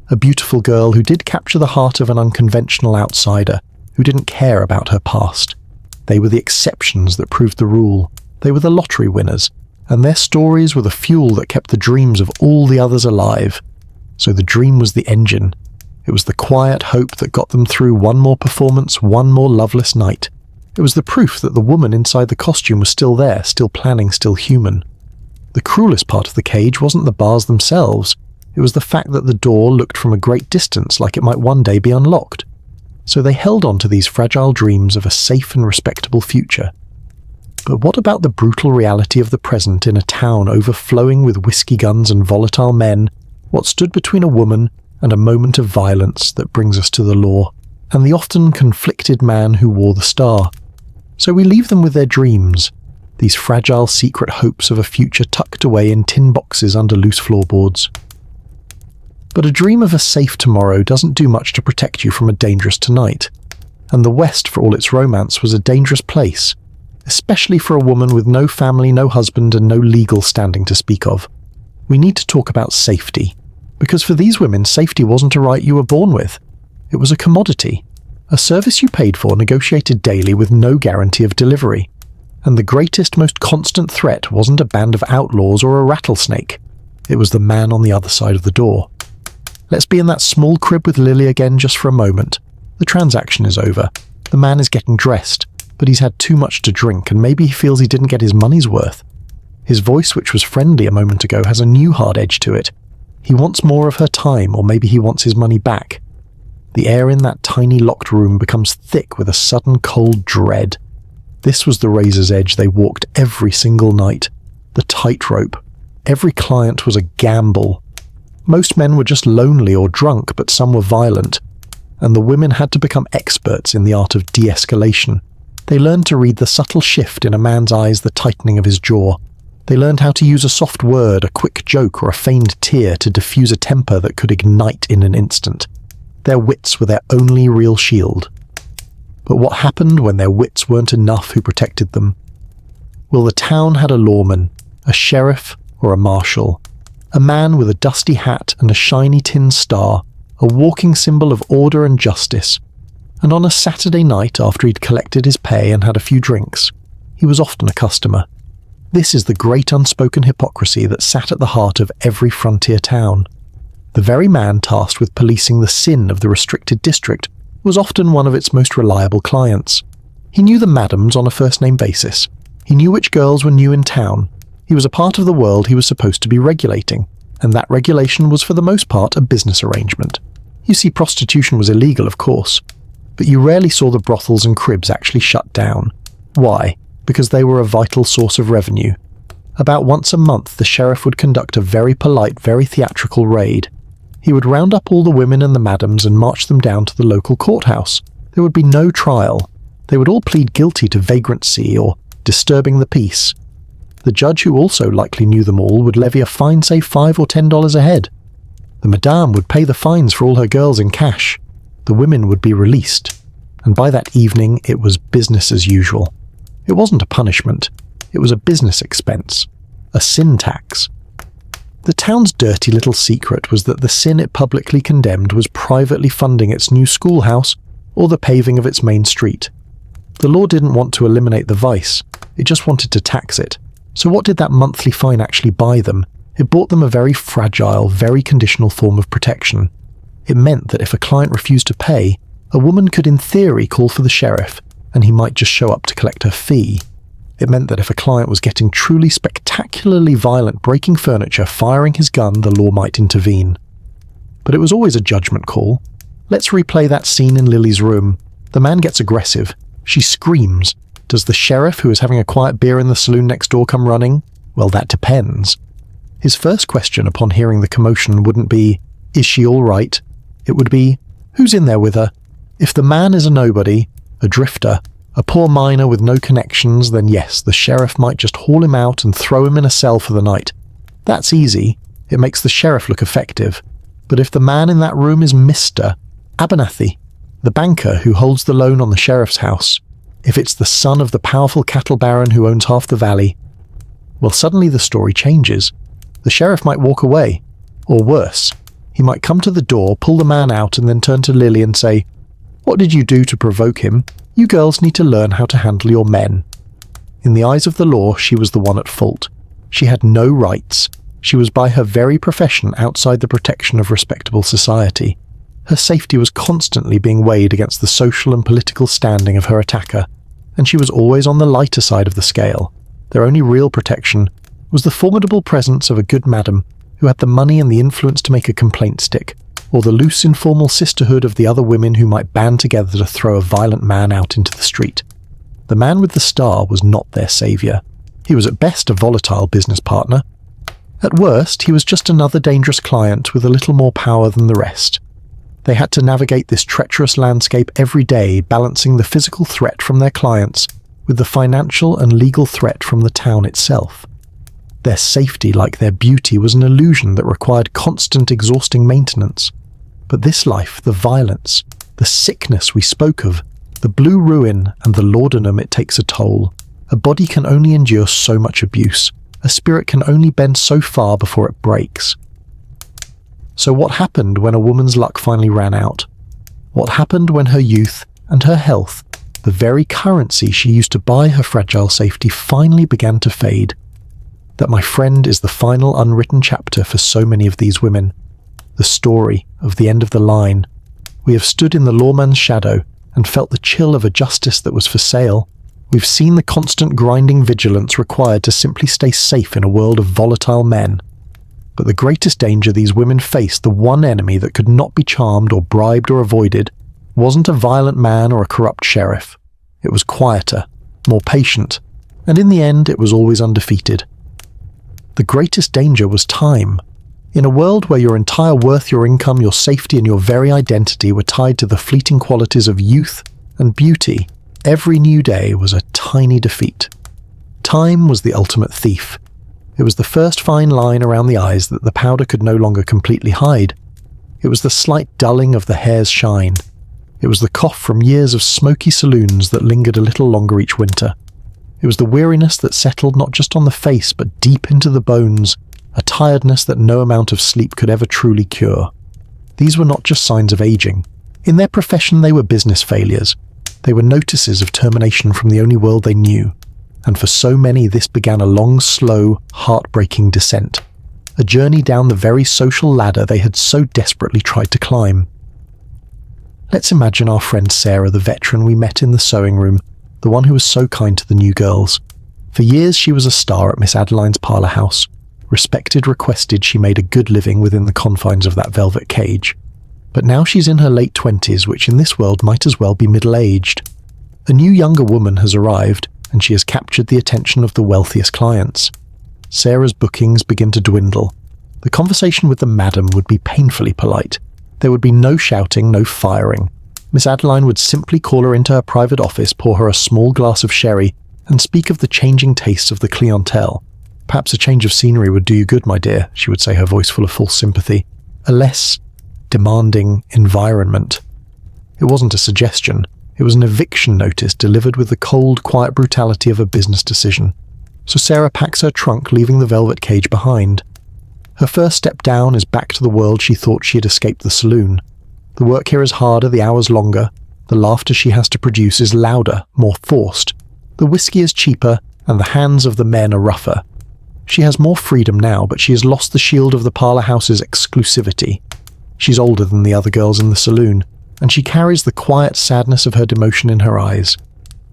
A beautiful girl who did capture the heart of an unconventional outsider, who didn't care about her past. They were the exceptions that proved the rule. They were the lottery winners, and their stories were the fuel that kept the dreams of all the others alive. So the dream was the engine. It was the quiet hope that got them through one more performance, one more loveless night. It was the proof that the woman inside the costume was still there, still planning, still human. The cruelest part of the cage wasn't the bars themselves. It was the fact that the door looked from a great distance like it might one day be unlocked. So they held on to these fragile dreams of a safe and respectable future. But what about the brutal reality of the present in a town overflowing with whiskey guns and volatile men? What stood between a woman and a moment of violence that brings us to the law, and the often conflicted man who wore the star? So we leave them with their dreams, these fragile secret hopes of a future tucked away in tin boxes under loose floorboards. But a dream of a safe tomorrow doesn't do much to protect you from a dangerous tonight. And the West, for all its romance, was a dangerous place, especially for a woman with no family, no husband, and no legal standing to speak of. We need to talk about safety, because for these women, safety wasn't a right you were born with. It was a commodity, a service you paid for, negotiated daily with no guarantee of delivery. And the greatest, most constant threat wasn't a band of outlaws or a rattlesnake. It was the man on the other side of the door. Let's be in that small crib with Lilly again just for a moment. The transaction is over. The man is getting dressed, but he's had too much to drink and maybe he feels he didn't get his money's worth. His voice, which was friendly a moment ago, has a new hard edge to it. He wants more of her time, or maybe he wants his money back. The air in that tiny locked room becomes thick with a sudden cold dread. This was the razor's edge they walked every single night. The tightrope. Every client was a gamble. Most men were just lonely or drunk, but some were violent. And the women had to become experts in the art of de-escalation. They learned to read the subtle shift in a man's eyes, the tightening of his jaw. They learned how to use a soft word, a quick joke, or a feigned tear to diffuse a temper that could ignite in an instant. Their wits were their only real shield. But what happened when their wits weren't enough? Who protected them? Well, the town had a lawman, a sheriff, or a marshal. A man with a dusty hat and a shiny tin star, a walking symbol of order and justice. And on a Saturday night, after he'd collected his pay and had a few drinks, he was often a customer. This is the great unspoken hypocrisy that sat at the heart of every frontier town. The very man tasked with policing the sin of the restricted district was often one of its most reliable clients. He knew the madams on a first-name basis. He knew which girls were new in town. He was a part of the world he was supposed to be regulating, and that regulation was for the most part a business arrangement. You see, prostitution was illegal, of course, but you rarely saw the brothels and cribs actually shut down. Why? Because they were a vital source of revenue. About once a month, the sheriff would conduct a very polite, very theatrical raid. He would round up all the women and the madams and march them down to the local courthouse. There would be no trial. They would all plead guilty to vagrancy or disturbing the peace. The judge, who also likely knew them all, would levy a fine, say $5 or $10 a head. The madame would pay the fines for all her girls in cash. The women would be released. And by that evening, it was business as usual. It wasn't a punishment. It was a business expense. A sin tax. The town's dirty little secret was that the sin it publicly condemned was privately funding its new schoolhouse or the paving of its main street. The law didn't want to eliminate the vice. It just wanted to tax it. So what did that monthly fine actually buy them? It bought them a very fragile, very conditional form of protection. It meant that if a client refused to pay, a woman could in theory call for the sheriff, and he might just show up to collect her fee. It meant that if a client was getting truly spectacularly violent, breaking furniture, firing his gun, the law might intervene. But it was always a judgment call. Let's replay that scene in Lily's room. The man gets aggressive. She screams. Does the sheriff, who is having a quiet beer in the saloon next door, come running? Well, that depends. His first question upon hearing the commotion wouldn't be, "Is she all right?" It would be, "Who's in there with her?" If the man is a nobody, a drifter, a poor miner with no connections, then yes, the sheriff might just haul him out and throw him in a cell for the night. That's easy. It makes the sheriff look effective. But if the man in that room is Mr. Abernathy, the banker who holds the loan on the sheriff's house, if it's the son of the powerful cattle baron who owns half the valley, well, suddenly the story changes. The sheriff might walk away. Or worse, he might come to the door, pull the man out, and then turn to Lilly and say, "What did you do to provoke him? You girls need to learn how to handle your men." In the eyes of the law, she was the one at fault. She had no rights. She was by her very profession outside the protection of respectable society. Her safety was constantly being weighed against the social and political standing of her attacker, and she was always on the lighter side of the scale. Their only real protection was the formidable presence of a good madam who had the money and the influence to make a complaint stick, or the loose informal sisterhood of the other women who might band together to throw a violent man out into the street. The man with the star was not their saviour. He was at best a volatile business partner. At worst, he was just another dangerous client with a little more power than the rest. They had to navigate this treacherous landscape every day, balancing the physical threat from their clients with the financial and legal threat from the town itself. Their safety, like their beauty, was an illusion that required constant, exhausting maintenance. But this life, the violence, the sickness we spoke of, the blue ruin and the laudanum, it takes a toll. A body can only endure so much abuse. A spirit can only bend so far before it breaks. So what happened when a woman's luck finally ran out? What happened when her youth and her health, the very currency she used to buy her fragile safety finally began to fade. That, my friend, is the final unwritten chapter for so many of these women. The story of the end of the line. We have stood in the lawman's shadow and felt the chill of a justice that was for sale. We've seen the constant grinding vigilance required to simply stay safe in a world of volatile men. But the greatest danger these women faced, the one enemy that could not be charmed or bribed or avoided, wasn't a violent man or a corrupt sheriff. It was quieter, more patient, and in the end it was always undefeated. The greatest danger was time. In a world where your entire worth, your income, your safety, and your very identity were tied to the fleeting qualities of youth and beauty, every new day was a tiny defeat. Time was the ultimate thief. It was the first fine line around the eyes that the powder could no longer completely hide. It was the slight dulling of the hair's shine. It was the cough from years of smoky saloons that lingered a little longer each winter. It was the weariness that settled not just on the face but deep into the bones, a tiredness that no amount of sleep could ever truly cure. These were not just signs of aging. In their profession they were business failures. They were notices of termination from the only world they knew. And for so many this began a long, slow, heartbreaking descent. A journey down the very social ladder they had so desperately tried to climb. Let's imagine our friend Sarah, the veteran we met in the sewing room, the one who was so kind to the new girls. For years she was a star at Miss Adeline's parlour house. Respected, requested, she made a good living within the confines of that velvet cage. But now she's in her late 20s, which in this world might as well be middle-aged. A new younger woman has arrived, and she has captured the attention of the wealthiest clients. Sarah's bookings begin to dwindle. The conversation with the madam would be painfully polite. There would be no shouting, no firing. Miss Adeline would simply call her into her private office, pour her a small glass of sherry, and speak of the changing tastes of the clientele. Perhaps a change of scenery would do you good, my dear, she would say, her voice full of false sympathy. A less demanding environment. It wasn't a suggestion. It was an eviction notice delivered with the cold, quiet brutality of a business decision. So Sarah packs her trunk, leaving the velvet cage behind. Her first step down is back to the world she thought she had escaped the saloon. The work here is harder, the hours longer. The laughter she has to produce is louder, more forced. The whiskey is cheaper, and the hands of the men are rougher. She has more freedom now, but she has lost the shield of the parlour house's exclusivity. She's older than the other girls in the saloon, and she carries the quiet sadness of her demotion in her eyes.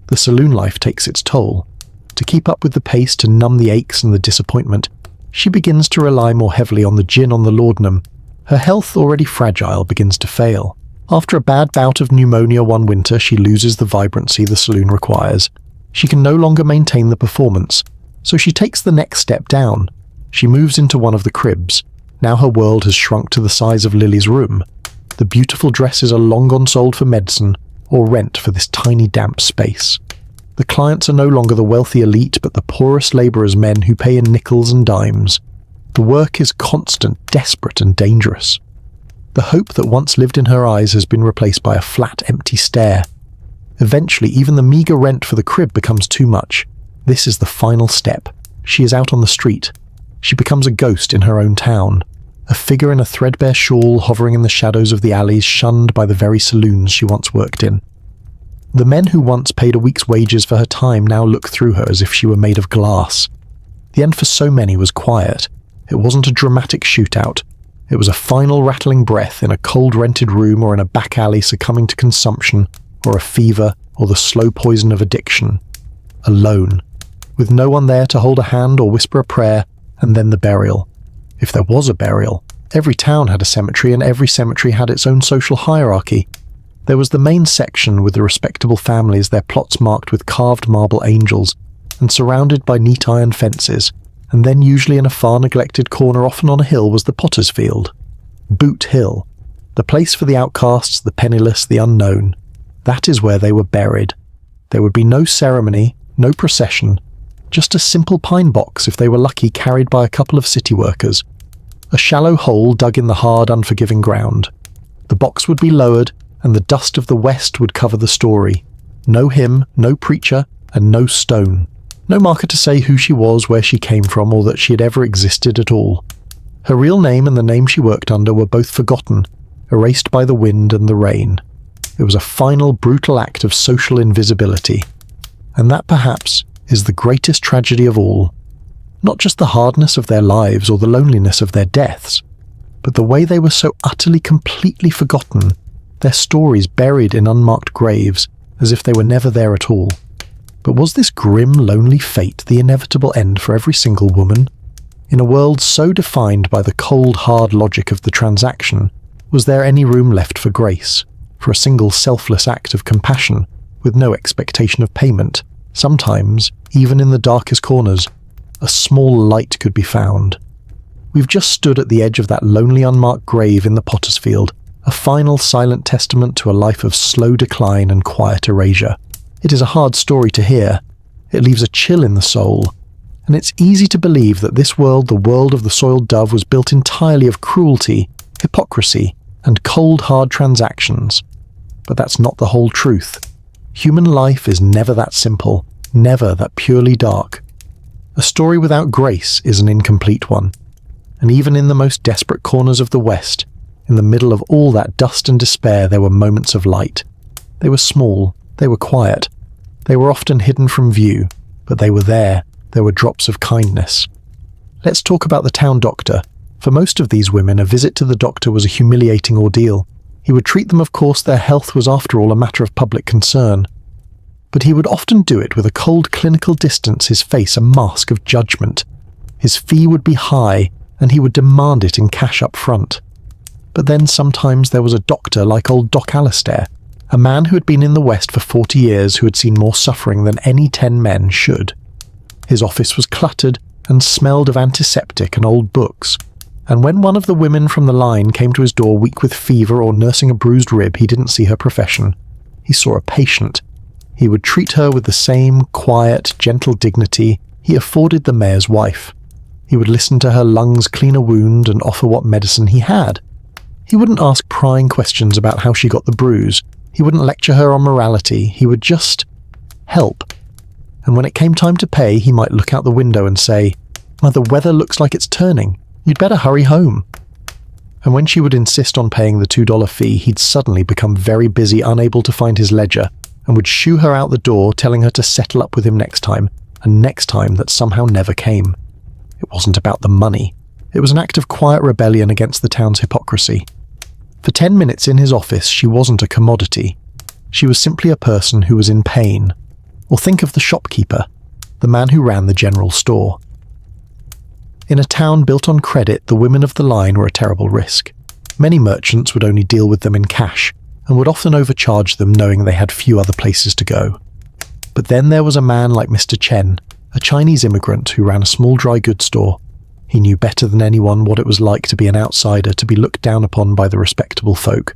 The saloon life takes its toll. To keep up with the pace, to numb the aches and the disappointment, she begins to rely more heavily on the gin on the laudanum. Her health, already fragile, begins to fail. After a bad bout of pneumonia one winter, she loses the vibrancy the saloon requires. She can no longer maintain the performance, so she takes the next step down. She moves into one of the cribs. Now her world has shrunk to the size of Lilly's room. The beautiful dresses are long gone sold for medicine, or rent for this tiny damp space. The clients are no longer the wealthy elite, but the poorest labourers' men who pay in nickels and dimes. The work is constant, desperate and dangerous. The hope that once lived in her eyes has been replaced by a flat, empty stare. Eventually, even the meagre rent for the crib becomes too much. This is the final step. She is out on the street. She becomes a ghost in her own town. A figure in a threadbare shawl hovering in the shadows of the alleys, shunned by the very saloons she once worked in. The men who once paid a week's wages for her time now look through her as if she were made of glass. The end for so many was quiet. It wasn't a dramatic shootout. It was a final rattling breath in a cold rented room or in a back alley, succumbing to consumption or a fever or the slow poison of addiction. Alone, with no one there to hold a hand or whisper a prayer, and then the burial. If there was a burial, every town had a cemetery, and every cemetery had its own social hierarchy. There was the main section with the respectable families, their plots marked with carved marble angels, and surrounded by neat iron fences, and then usually in a far neglected corner, often on a hill, was the potter's field. Boot Hill, the place for the outcasts, the penniless, the unknown. That is where they were buried. There would be no ceremony, no procession, just a simple pine box, if they were lucky, carried by a couple of city workers. A shallow hole dug in the hard, unforgiving ground. The box would be lowered, and the dust of the West would cover the story. No hymn, no preacher, and no stone. No marker to say who she was, where she came from, or that she had ever existed at all. Her real name and the name she worked under were both forgotten, erased by the wind and the rain. It was a final brutal act of social invisibility. And that perhaps is the greatest tragedy of all. Not just the hardness of their lives or the loneliness of their deaths, but the way they were so utterly completely forgotten, their stories buried in unmarked graves as if they were never there at all. But was this grim, lonely fate the inevitable end for every single woman? In a world so defined by the cold, hard logic of the transaction, was there any room left for grace, for a single selfless act of compassion, with no expectation of payment? Sometimes, even in the darkest corners, a small light could be found. We've just stood at the edge of that lonely unmarked grave in the potter's field, a final silent testament to a life of slow decline and quiet erasure. It is a hard story to hear. It leaves a chill in the soul. And it's easy to believe that this world, the world of the soiled dove, was built entirely of cruelty, hypocrisy, and cold, hard transactions. But that's not the whole truth. Human life is never that simple, never that purely dark. A story without grace is an incomplete one. And even in the most desperate corners of the West, in the middle of all that dust and despair, there were moments of light. They were small, they were quiet, they were often hidden from view, but they were there. There were drops of kindness. Let's talk about the town doctor. For most of these women, a visit to the doctor was a humiliating ordeal. He would treat them, of course, their health was after all a matter of public concern. But he would often do it with a cold clinical distance, his face a mask of judgment. His fee would be high, and he would demand it in cash up front. But then sometimes there was a doctor like old Doc Alistair, a man who had been in the West for 40 years, who had seen more suffering than any 10 men should. His office was cluttered and smelled of antiseptic and old books, and when one of the women from the line came to his door weak with fever or nursing a bruised rib, he didn't see her profession. He saw a patient. He would treat her with the same quiet, gentle dignity he afforded the mayor's wife. He would listen to her lungs clean a wound and offer what medicine he had. He wouldn't ask prying questions about how she got the bruise. He wouldn't lecture her on morality. He would just help. And when it came time to pay, he might look out the window and say, "Well, the weather looks like it's turning. You'd better hurry home." And when she would insist on paying the $2 fee, he'd suddenly become very busy, unable to find his ledger, and would shoo her out the door, telling her to settle up with him next time, and next time that somehow never came. It wasn't about the money. It was an act of quiet rebellion against the town's hypocrisy. For 10 minutes in his office, she wasn't a commodity. She was simply a person who was in pain. Or think of the shopkeeper, the man who ran the general store. In a town built on credit, the women of the line were a terrible risk. Many merchants would only deal with them in cash, and would often overcharge them knowing they had few other places to go. But then there was a man like Mr. Chen, a Chinese immigrant who ran a small dry goods store. He knew better than anyone what it was like to be an outsider, to be looked down upon by the respectable folk.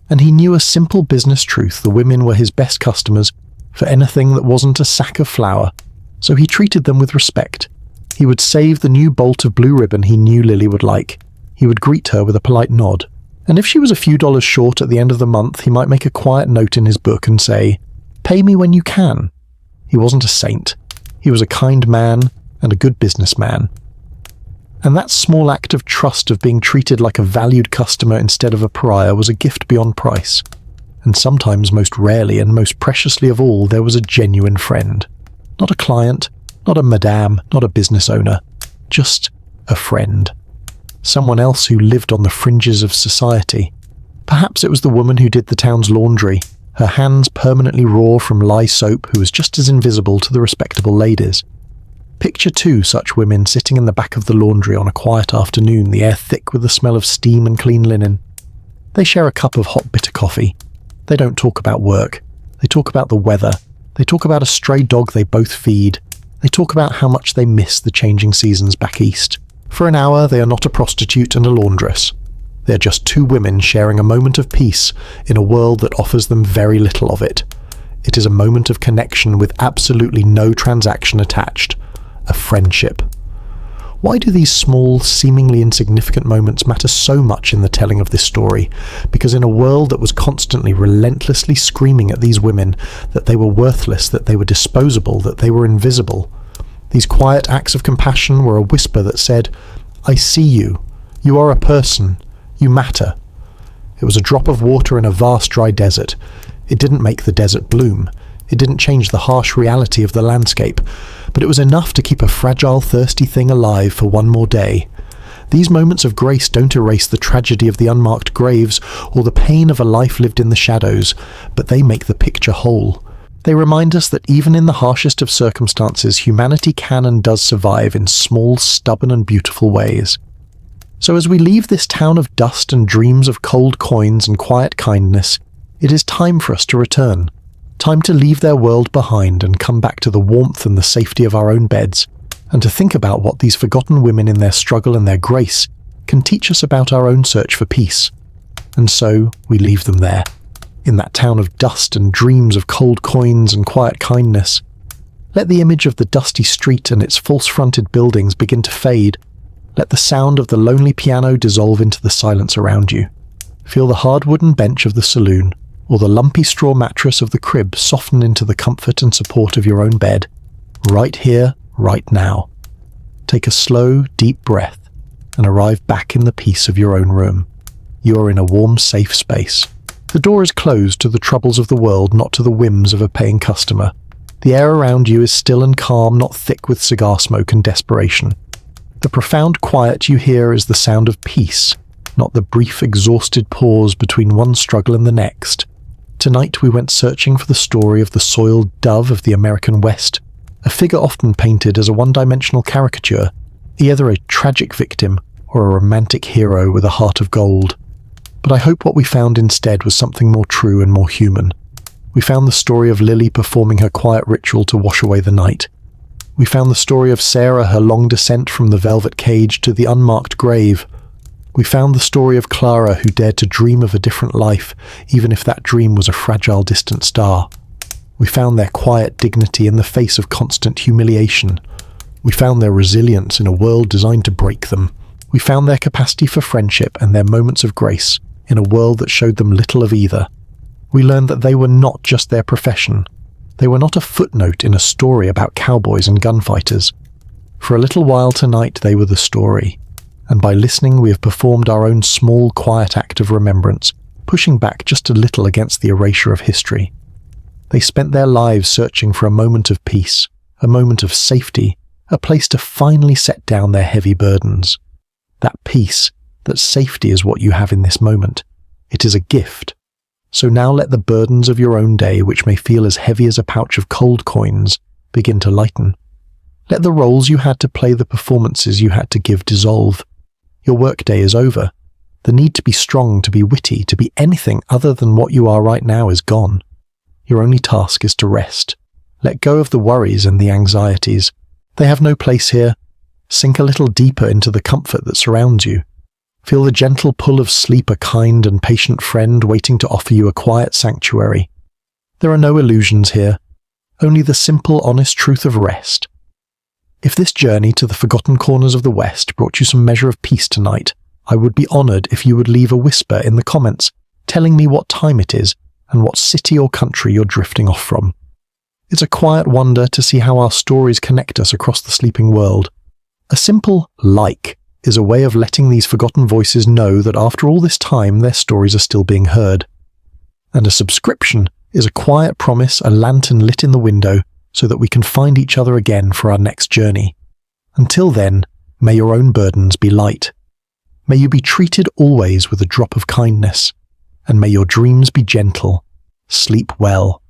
And he knew a simple business truth: the women were his best customers for anything that wasn't a sack of flour, so he treated them with respect. He would save the new bolt of blue ribbon he knew Lilly would like. He would greet her with a polite nod. And if she was a few dollars short at the end of the month, he might make a quiet note in his book and say, "Pay me when you can." He wasn't a saint. He was a kind man and a good businessman. And that small act of trust, of being treated like a valued customer instead of a pariah, was a gift beyond price. And sometimes, most rarely and most preciously of all, there was a genuine friend. Not a client, not a madame, not a business owner, just a friend. Someone else who lived on the fringes of society. Perhaps it was the woman who did the town's laundry, her hands permanently raw from lye soap, who was just as invisible to the respectable ladies. Picture 2 such women sitting in the back of the laundry on a quiet afternoon, the air thick with the smell of steam and clean linen. They share a cup of hot bitter coffee. They don't talk about work. They talk about the weather. They talk about a stray dog they both feed. They talk about how much they miss the changing seasons back east. For an hour, they are not a prostitute and a laundress. They are just 2 women sharing a moment of peace in a world that offers them very little of it. It is a moment of connection with absolutely no transaction attached. A friendship. Why do these small, seemingly insignificant moments matter so much in the telling of this story? Because in a world that was constantly, relentlessly screaming at these women that they were worthless, that they were disposable, that they were invisible, these quiet acts of compassion were a whisper that said, "I see you. You are a person. You matter." It was a drop of water in a vast dry desert. It didn't make the desert bloom. It didn't change the harsh reality of the landscape, but it was enough to keep a fragile, thirsty thing alive for one more day. These moments of grace don't erase the tragedy of the unmarked graves or the pain of a life lived in the shadows, but they make the picture whole. They remind us that even in the harshest of circumstances, humanity can and does survive in small, stubborn and beautiful ways. So as we leave this town of dust and dreams of cold coins and quiet kindness, it is time for us to return. Time to leave their world behind and come back to the warmth and the safety of our own beds, and to think about what these forgotten women in their struggle and their grace can teach us about our own search for peace. And so we leave them there, in that town of dust and dreams of cold coins and quiet kindness. Let the image of the dusty street and its false-fronted buildings begin to fade. Let the sound of the lonely piano dissolve into the silence around you. Feel the hard wooden bench of the saloon, or the lumpy straw mattress of the crib soften into the comfort and support of your own bed, right here, right now. Take a slow, deep breath and arrive back in the peace of your own room. You are in a warm, safe space. The door is closed to the troubles of the world, not to the whims of a paying customer. The air around you is still and calm, not thick with cigar smoke and desperation. The profound quiet you hear is the sound of peace, not the brief, exhausted pause between one struggle and the next. Tonight we went searching for the story of the soiled dove of the American West, a figure often painted as a one-dimensional caricature, either a tragic victim or a romantic hero with a heart of gold. But I hope what we found instead was something more true and more human. We found the story of Lilly performing her quiet ritual to wash away the night. We found the story of Sarah, her long descent from the velvet cage to the unmarked grave. We found the story of Clara, who dared to dream of a different life, even if that dream was a fragile, distant star. We found their quiet dignity in the face of constant humiliation. We found their resilience in a world designed to break them. We found their capacity for friendship and their moments of grace in a world that showed them little of either. We learned that they were not just their profession. They were not a footnote in a story about cowboys and gunfighters. For a little while tonight they were the story, and by listening we have performed our own small, quiet act of remembrance, pushing back just a little against the erasure of history. They spent their lives searching for a moment of peace, a moment of safety, a place to finally set down their heavy burdens. That peace, that safety is what you have in this moment. It is a gift. So now let the burdens of your own day, which may feel as heavy as a pouch of cold coins, begin to lighten. Let the roles you had to play, the performances you had to give, dissolve. Your workday is over. The need to be strong, to be witty, to be anything other than what you are right now is gone. Your only task is to rest. Let go of the worries and the anxieties. They have no place here. Sink a little deeper into the comfort that surrounds you. Feel the gentle pull of sleep, a kind and patient friend waiting to offer you a quiet sanctuary. There are no illusions here, only the simple, honest truth of rest. If this journey to the forgotten corners of the West brought you some measure of peace tonight, I would be honoured if you would leave a whisper in the comments telling me what time it is and what city or country you're drifting off from. It's a quiet wonder to see how our stories connect us across the sleeping world. A simple like is a way of letting these forgotten voices know that after all this time their stories are still being heard. And a subscription is a quiet promise, a lantern lit in the window, so that we can find each other again for our next journey. Until then, may your own burdens be light. May you be treated always with a drop of kindness, and may your dreams be gentle. Sleep well.